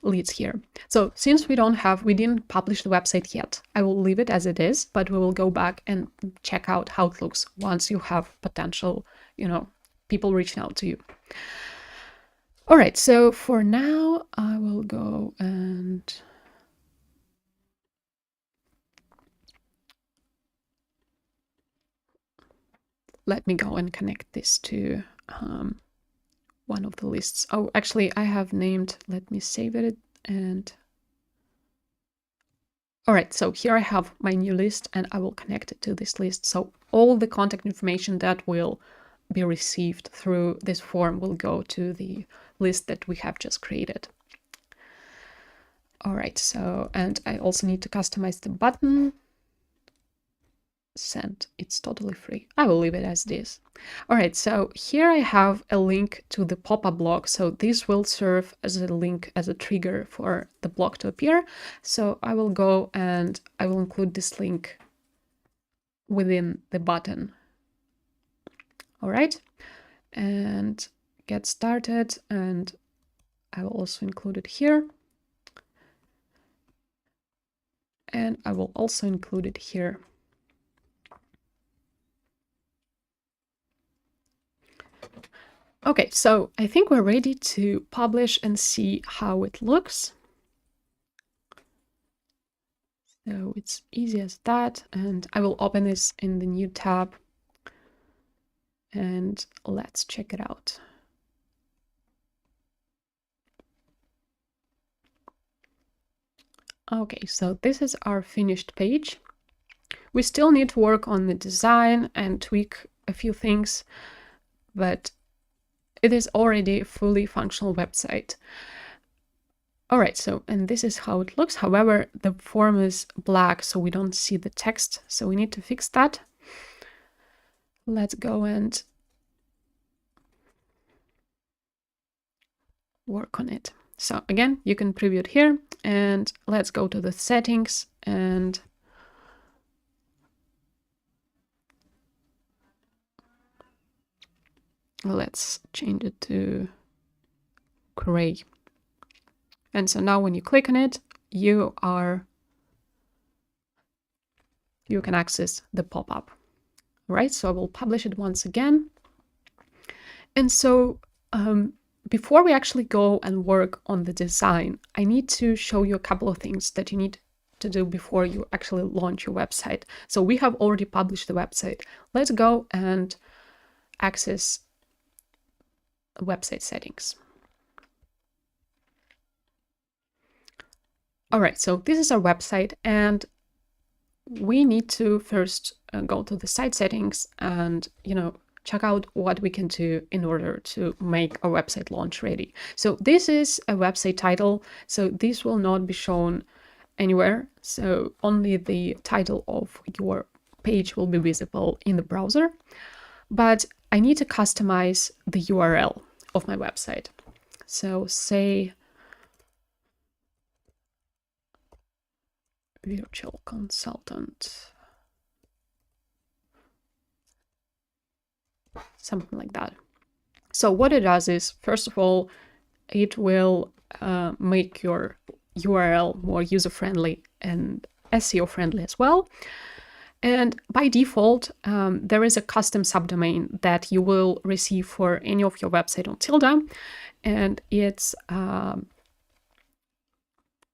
leads here. So since we didn't publish the website yet, I will leave it as it is, but we will go back and check out how it looks once you have potential, people reaching out to you. All right, so for now, I will go and let me go and connect this to one of the lists. Oh, actually, I have named, let me save it, and All right, so here I have my new list and I will connect it to this list. So all the contact information that will be received through this form will go to the list that we have just created. All right, so, and I also need to customize the button. Send, it's totally free. I will leave it as this. All right, so here I have a link to the pop-up block. So this will serve as a link, as a trigger for the block to appear. So I will go and I will include this link within the button. All right, and get started, and I will also include it here. And I will also include it here. Okay, so I think we're ready to publish and see how it looks. So it's easy as that, and I will open this in the new tab and let's check it out. Okay, so this is our finished page. We still need to work on the design and tweak a few things, but it is already a fully functional website. All right, so, and this is how it looks. However, the form is black, so we don't see the text. So we need to fix that. Let's go and work on it. So again, you can preview it here, and let's go to the settings and let's change it to gray. And so now when you click on it, you can access the pop-up. Right, so I will publish it once again. And so before we actually go and work on the design, I need to show you a couple of things that you need to do before you actually launch your website. So we have already published the website. Let's go and access website settings. All right, so this is our website, and we need to first go to the site settings and, check out what we can do in order to make our website launch ready. So this is a website title, so this will not be shown anywhere. So only the title of your page will be visible in the browser. But I need to customize the URL of my website. So say virtual consultant. Something like that. So what it does is, first of all, it will make your URL more user-friendly and SEO-friendly as well. And by default, there is a custom subdomain that you will receive for any of your website on Tilda, and it's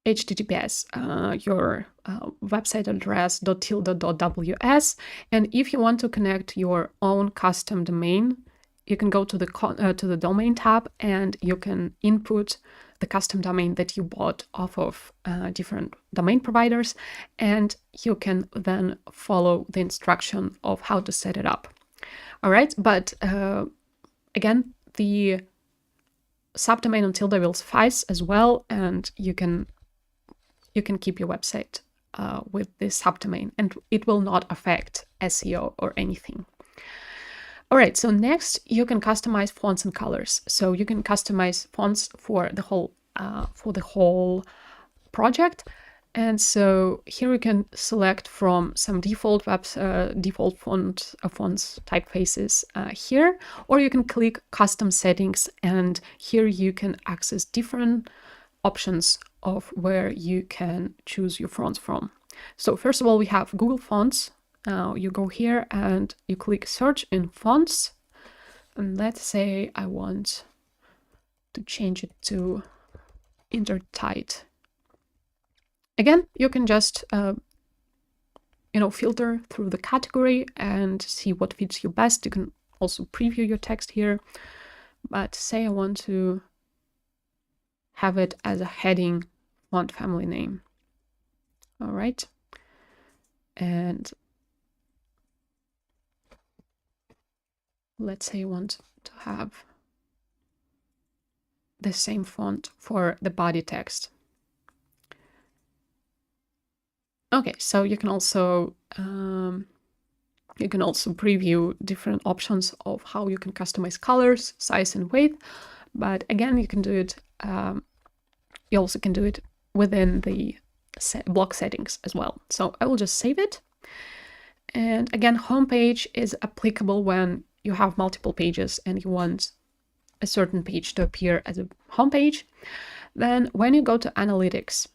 HTTPS, your website address .tilda.ws. And if you want to connect your own custom domain, you can go to the domain tab and you can input the custom domain that you bought off of different domain providers, and you can then follow the instruction of how to set it up. All right, but again, the subdomain on Tilda will suffice as well, and you can keep your website with this subdomain, and it will not affect SEO or anything. All right, so next you can customize fonts and colors. So you can customize fonts for the whole project. And so here you can select from some default fonts typefaces here, or you can click custom settings, and here you can access different options of where you can choose your fonts from. So first of all, we have Google Fonts. You go here and you click search in fonts, and let's say I want to change it to Intertide. Again, you can just filter through the category and see what fits you best. You can also preview your text here, but say I want to have it as a heading font family name. All right. And let's say you want to have the same font for the body text. Okay, so you can also preview different options of how you can customize colors, size, and weight. But again, you can do it. You also can do it within the block settings as well. So I will just save it. And again, homepage is applicable when you have multiple pages and you want a certain page to appear as a homepage. Then when you go to analytics,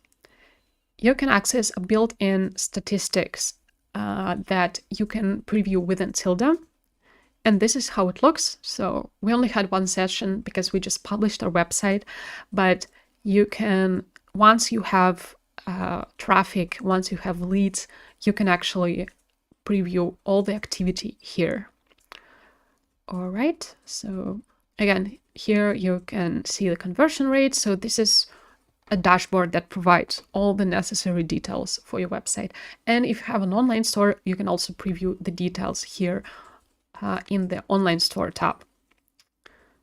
you can access a built-in statistics that you can preview within Tilda. And this is how it looks. So we only had one session because we just published our website, but you can, once you have traffic, once you have leads, you can actually preview all the activity here. All right, so again, here you can see the conversion rate. So this is a dashboard that provides all the necessary details for your website. And if you have an online store, you can also preview the details here in the online store tab.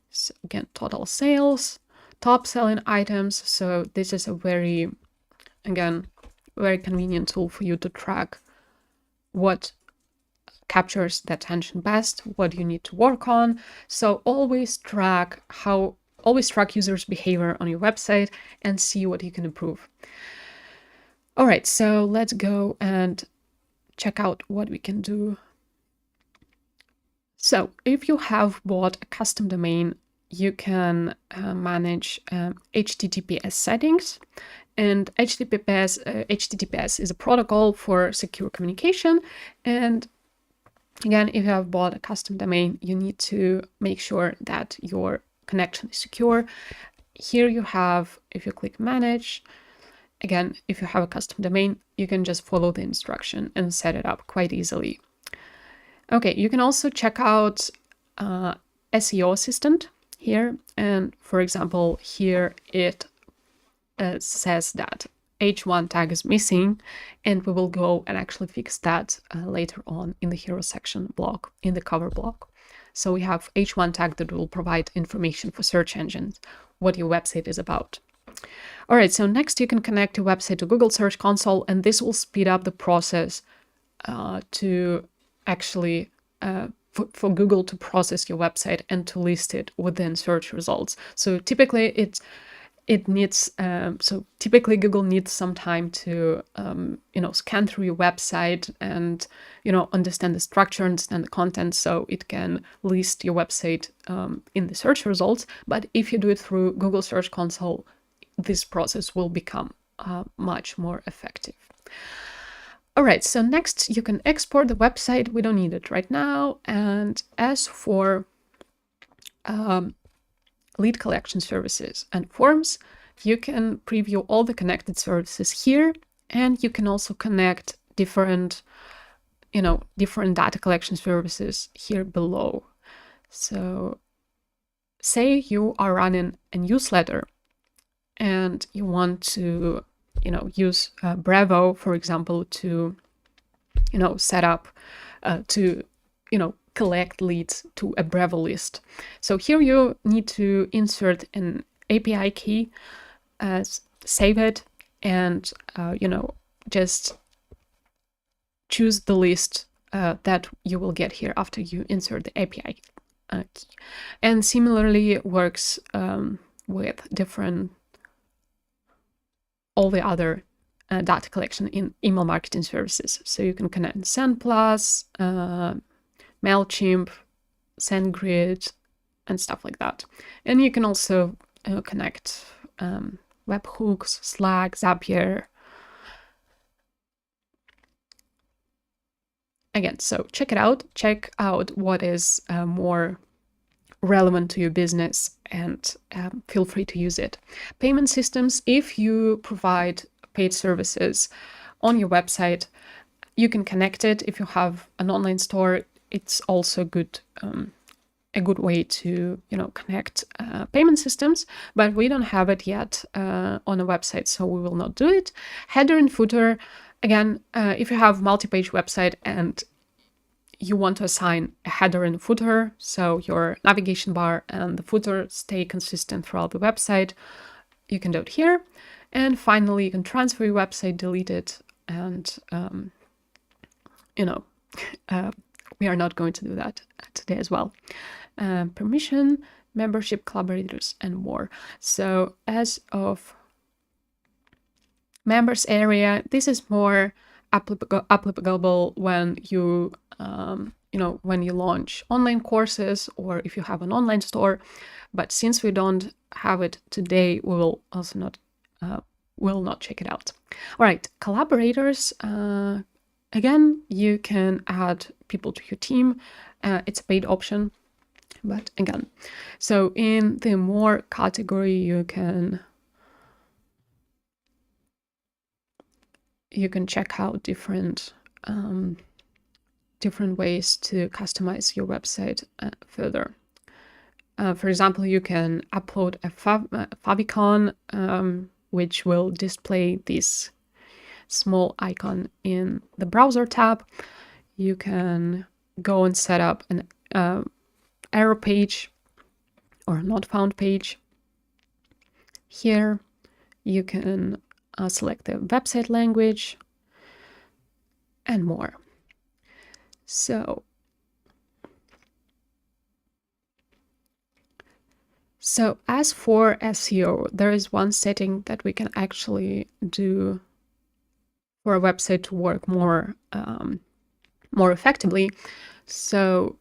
So again, total sales, top selling items. So this is a very convenient tool for you to track what captures the attention best, what you need to work on. So always track users' behavior on your website and see what you can improve. All right, so let's go and check out what we can do. So if you have bought a custom domain, you can manage HTTPS settings. And HTTPS is a protocol for secure communication. And again, if you have bought a custom domain, you need to make sure that your connection is secure. Here you have, if you click manage, again, if you have a custom domain, you can just follow the instruction and set it up quite easily. Okay, you can also check out SEO Assistant here. And for example, here it says that H1 tag is missing, and we will go and actually fix that later on in the hero section block, in the cover block. So we have H1 tag that will provide information for search engines, what your website is about. All right, so next you can connect your website to Google Search Console, and this will speed up the process to actually for Google to process your website and to list it within search results. So typically typically Google needs some time to scan through your website and understand the structure, understand the content, so it can list your website in the search results. But if you do it through Google Search Console, this process will become much more effective. All right, so next you can export the website. We don't need it right now. And as for lead collection services and forms, you can preview all the connected services here, and you can also connect different data collection services here below. So say you are running a newsletter and you want to use Bravo, for example, to set up to collect leads to a Bravo list. So here you need to insert an API key, save it, and just choose the list that you will get here after you insert the API key. And similarly it works with all the other data collection in email marketing services. So you can connect SendPlus, MailChimp, SendGrid, and stuff like that. And you can also connect webhooks, Slack, Zapier. Again, so check it out. Check out what is more relevant to your business, and feel free to use it. Payment systems, if you provide paid services on your website, you can connect it. If you have an online store, it's also a good way to connect payment systems, but we don't have it yet on a website, so we will not do it. Header and footer, Again, if you have multi-page website and you want to assign a header and a footer, so your navigation bar and the footer stay consistent throughout the website, you can do it here. And finally, you can transfer your website, delete it, and we are not going to do that today as well. Permission, membership, collaborators, and more. So as of members area, this is more applicable when you when you launch online courses or if you have an online store. But since we don't have it today, we will also not check it out. All right, collaborators. Again, you can add people to your team. It's a paid option, but again, so in the more category, you can check out different ways to customize your website further. For example, you can upload a favicon, which will display this small icon in the browser tab. You can go and set up an error page or not found page. Here, you can select the website language and more. So as for SEO, there is one setting that we can actually do for a website to work more effectively. So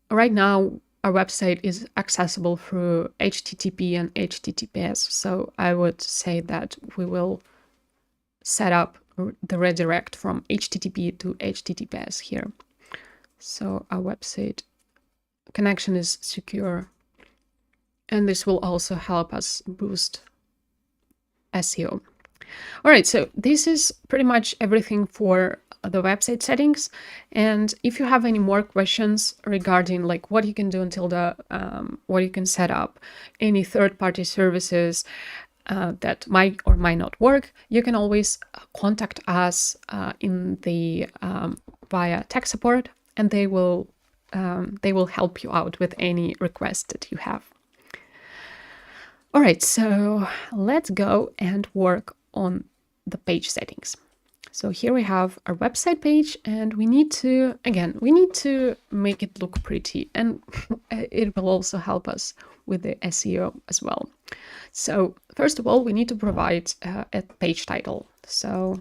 right now, our website is accessible through HTTP and HTTPS. So I would say that we will set up the redirect from HTTP to HTTPS here. So our website connection is secure. And this will also help us boost SEO. All right, so this is pretty much everything for the website settings. And if you have any more questions regarding like what you can do in Tilda, what you can set up, any third-party services that might or might not work, you can always contact us in the via tech support, and they will help you out with any request that you have. All right, so let's go and work on the page settings. So here we have our website page, and we need to make it look pretty, and it will also help us with the SEO as well. So first of all, we need to provide a page title. So,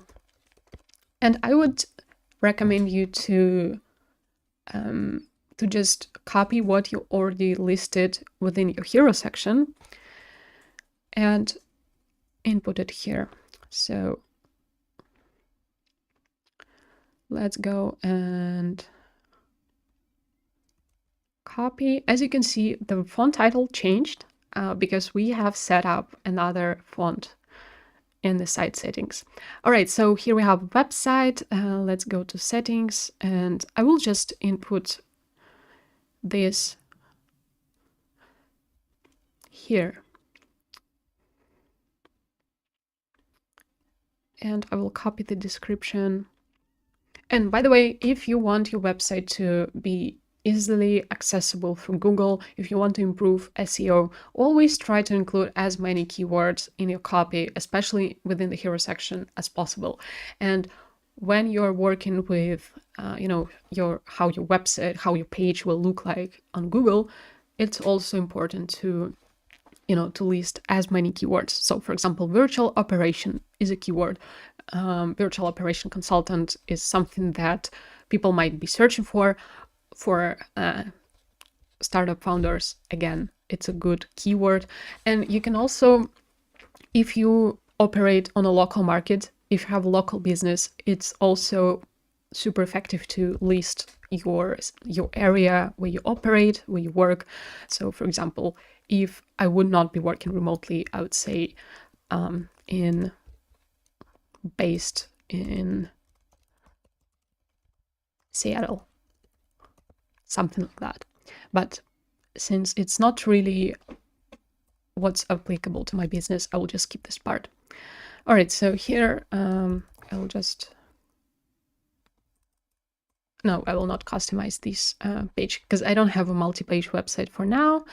and I would recommend you to just copy what you already listed within your hero section and input it here. So let's go and copy. As you can see, the font title changed because we have set up another font in the site settings. All right, so here we have website. Let's go to settings, and I will just input this here. And I will copy the description. And by the way, if you want your website to be easily accessible through Google, if you want to improve SEO, always try to include as many keywords in your copy, especially within the hero section, as possible. And when you're working with, how your website, how your page will look like on Google, it's also important to list as many keywords. So for example, virtual operation is a keyword. Virtual operation consultant is something that people might be searching for startup founders. Again, it's a good keyword. And you can also, if you operate on a local market, if you have a local business, it's also super effective to list your area where you operate, where you work. So for example, if I would not be working remotely, I would say based in Seattle, something like that. But since it's not really what's applicable to my business, I will just keep this part. All right, so here I'll just no, I will not customize this page because I don't have a multi-page website for now.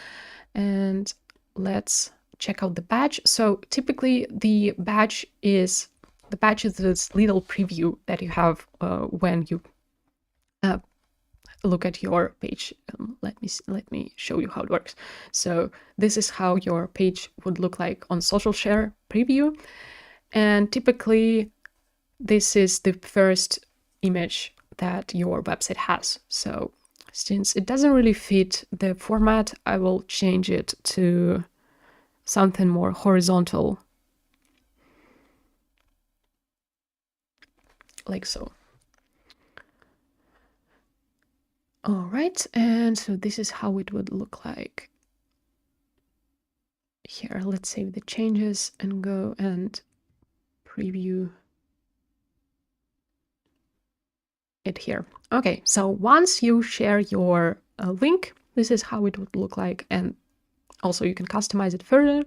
And let's check out the badge. So typically the badge is this little preview that you have when you look at your page. Let me show you how it works. So this is how your page would look like on social share preview. And typically this is the first image that your website has. So since it doesn't really fit the format, I will change it to something more horizontal, like so. All right, and so this is how it would look like. Here, let's save the changes and go and preview it here. Okay, so once you share your link, this is how it would look like, and also you can customize it further.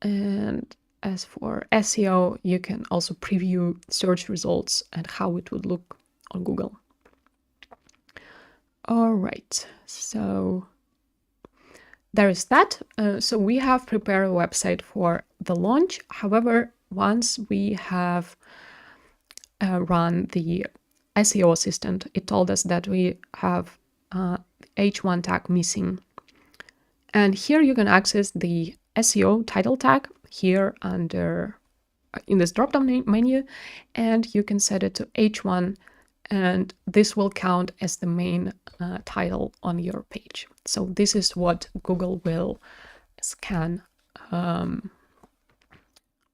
And as for SEO, you can also preview search results and how it would look on Google. All right, so there is that. So we have prepared a website for the launch. However, once we have run the SEO assistant, it told us that we have H1 tag missing. And here you can access the SEO title tag here under in this drop-down menu, and you can set it to H1, and this will count as the main title on your page. So this is what Google will scan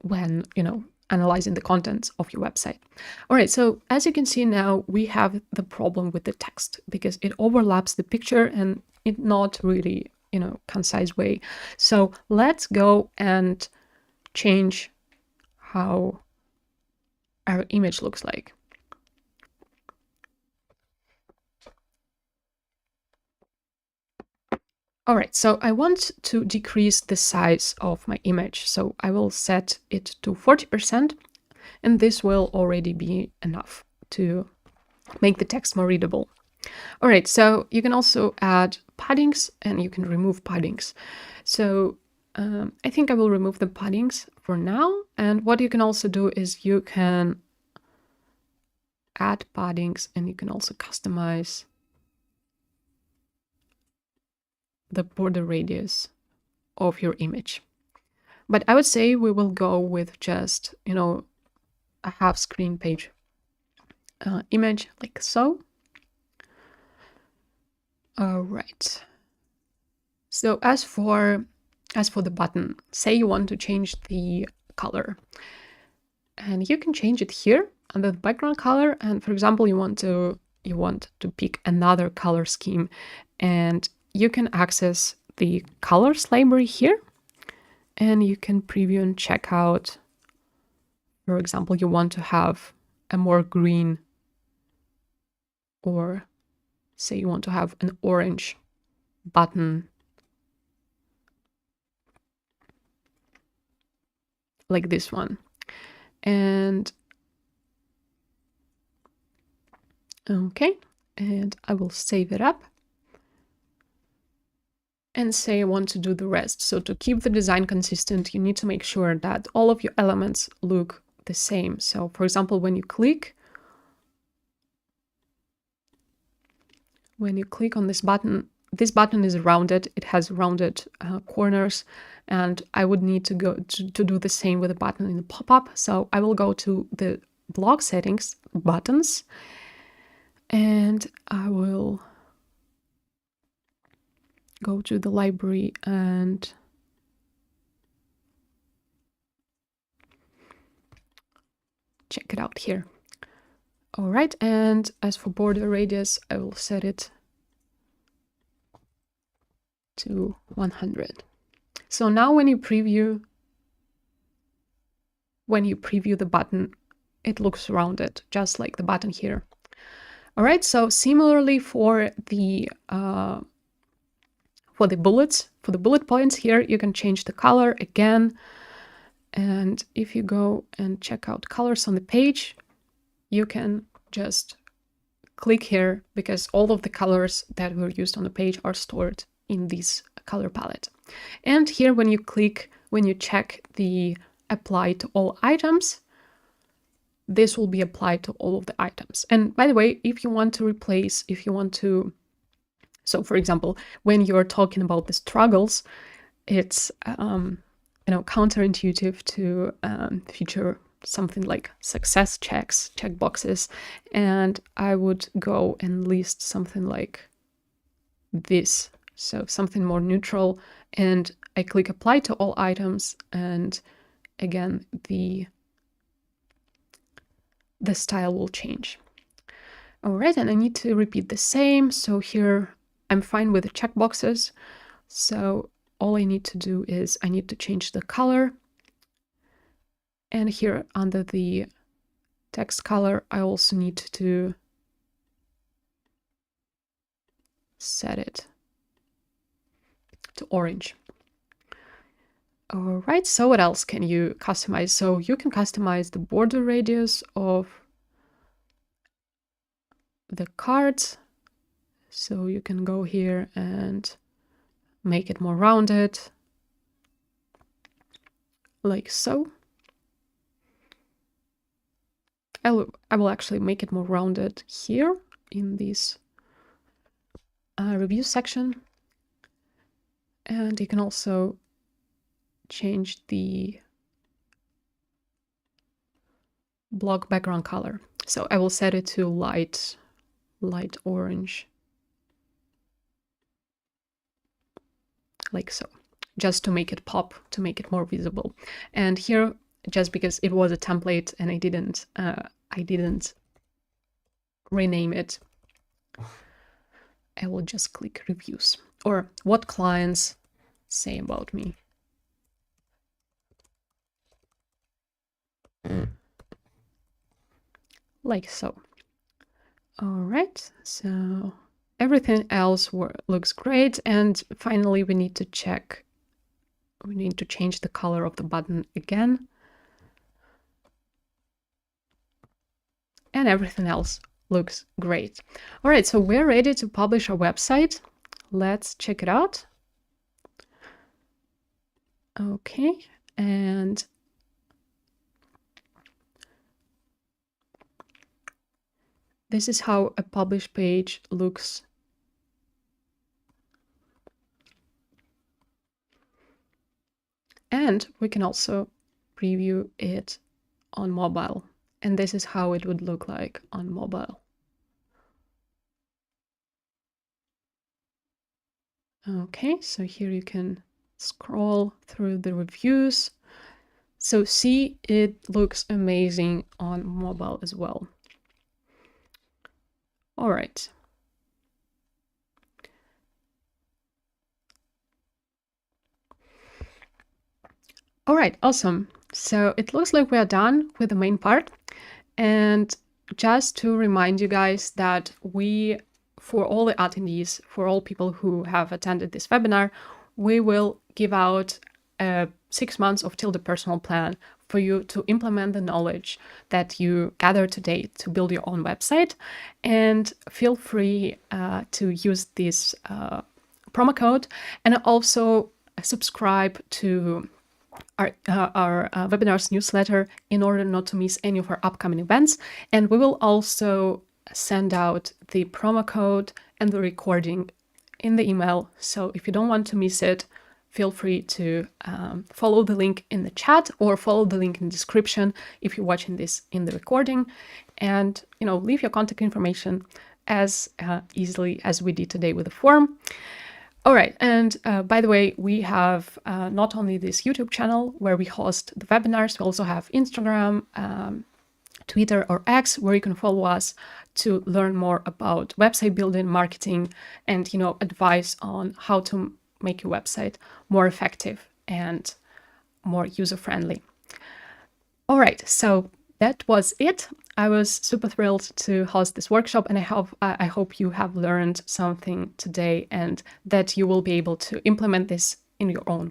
when, you know, analyzing the contents of your website. All right, so as you can see now, we have the problem with the text because it overlaps the picture and in not really, you know, concise way. So let's go and change how our image looks like. All right, so I want to decrease the size of my image. So I will set it to 40%, and this will already be enough to make the text more readable. All right, so you can also add paddings and you can remove paddings. So I think I will remove the paddings for now. And what you can also do is you can add paddings and you can also customize the border radius of your image. But I would say we will go with just, you know, a half screen page image like so. All right. So as for the button, say you want to change the color, and you can change it here under the background color. And for example, you want to pick another color scheme, and you can access the colors library here, and you can preview and check out. For example, you want to have a more green, or say you want to have an orange button like this one. And okay, and I will save it up and say I want to do the rest. So to keep the design consistent, you need to make sure that all of your elements look the same. So for example, when you click on this button is rounded. It has rounded corners, and I would need to go to do the same with the button in the pop-up. So I will go to the blog settings, buttons, and I will go to the library and check it out here. All right, and as for border radius, I will set it to 100. So now when you preview the button, it looks rounded, just like the button here. All right, so similarly for the bullet points here, you can change the color again. And if you go and check out colors on the page, you can just click here because all of the colors that were used on the page are stored in this color palette. And here when you check the apply to all items, this will be applied to all of the items. And by the way, if you want to replace, so for example, when you're talking about the struggles, it's counterintuitive to feature something like success checkboxes, and I would go and list something like this, so something more neutral, and I click apply to all items, and again the style will change. All right, and I need to repeat the same. So here I'm fine with the checkboxes, so all I need to do is I need to change the color. And here under the text color, I also need to set it to orange. All right, so what else can you customize? So you can customize the border radius of the cards. So you can go here and make it more rounded, like so. I will actually make it more rounded here in this review section. And you can also change the block background color. So I will set it to light orange, like so, just to make it pop, to make it more visible. And here, just because it was a template and I didn't rename it, I will just click reviews, or what clients say about me. Like so. All right, so everything else looks great. And finally, we need to change the color of the button again. And everything else looks great. All right, so we're ready to publish our website. Let's check it out. Okay, and this is how a published page looks. And we can also preview it on mobile. And this is how it would look like on mobile. Okay, so here you can scroll through the reviews. So see, it looks amazing on mobile as well. All right. All right, awesome. So it looks like we are done with the main part. And just to remind you guys that for all the attendees, for all people who have attended this webinar, we will give out 6 months of Tilda personal plan for you to implement the knowledge that you gathered today to build your own website. And feel free to use this promo code, and also subscribe to our webinars newsletter in order not to miss any of our upcoming events. And we will also send out the promo code and the recording in the email. So if you don't want to miss it, feel free to follow the link in the chat or follow the link in the description if you're watching this in the recording, and leave your contact information as easily as we did today with the form. All right, and by the way, we have not only this YouTube channel where we host the webinars, we also have Instagram, Twitter or X, where you can follow us to learn more about website building, marketing, and advice on how to make your website more effective and more user-friendly. All right, so that was it. I was super thrilled to host this workshop, and I hope you have learned something today and that you will be able to implement this in your own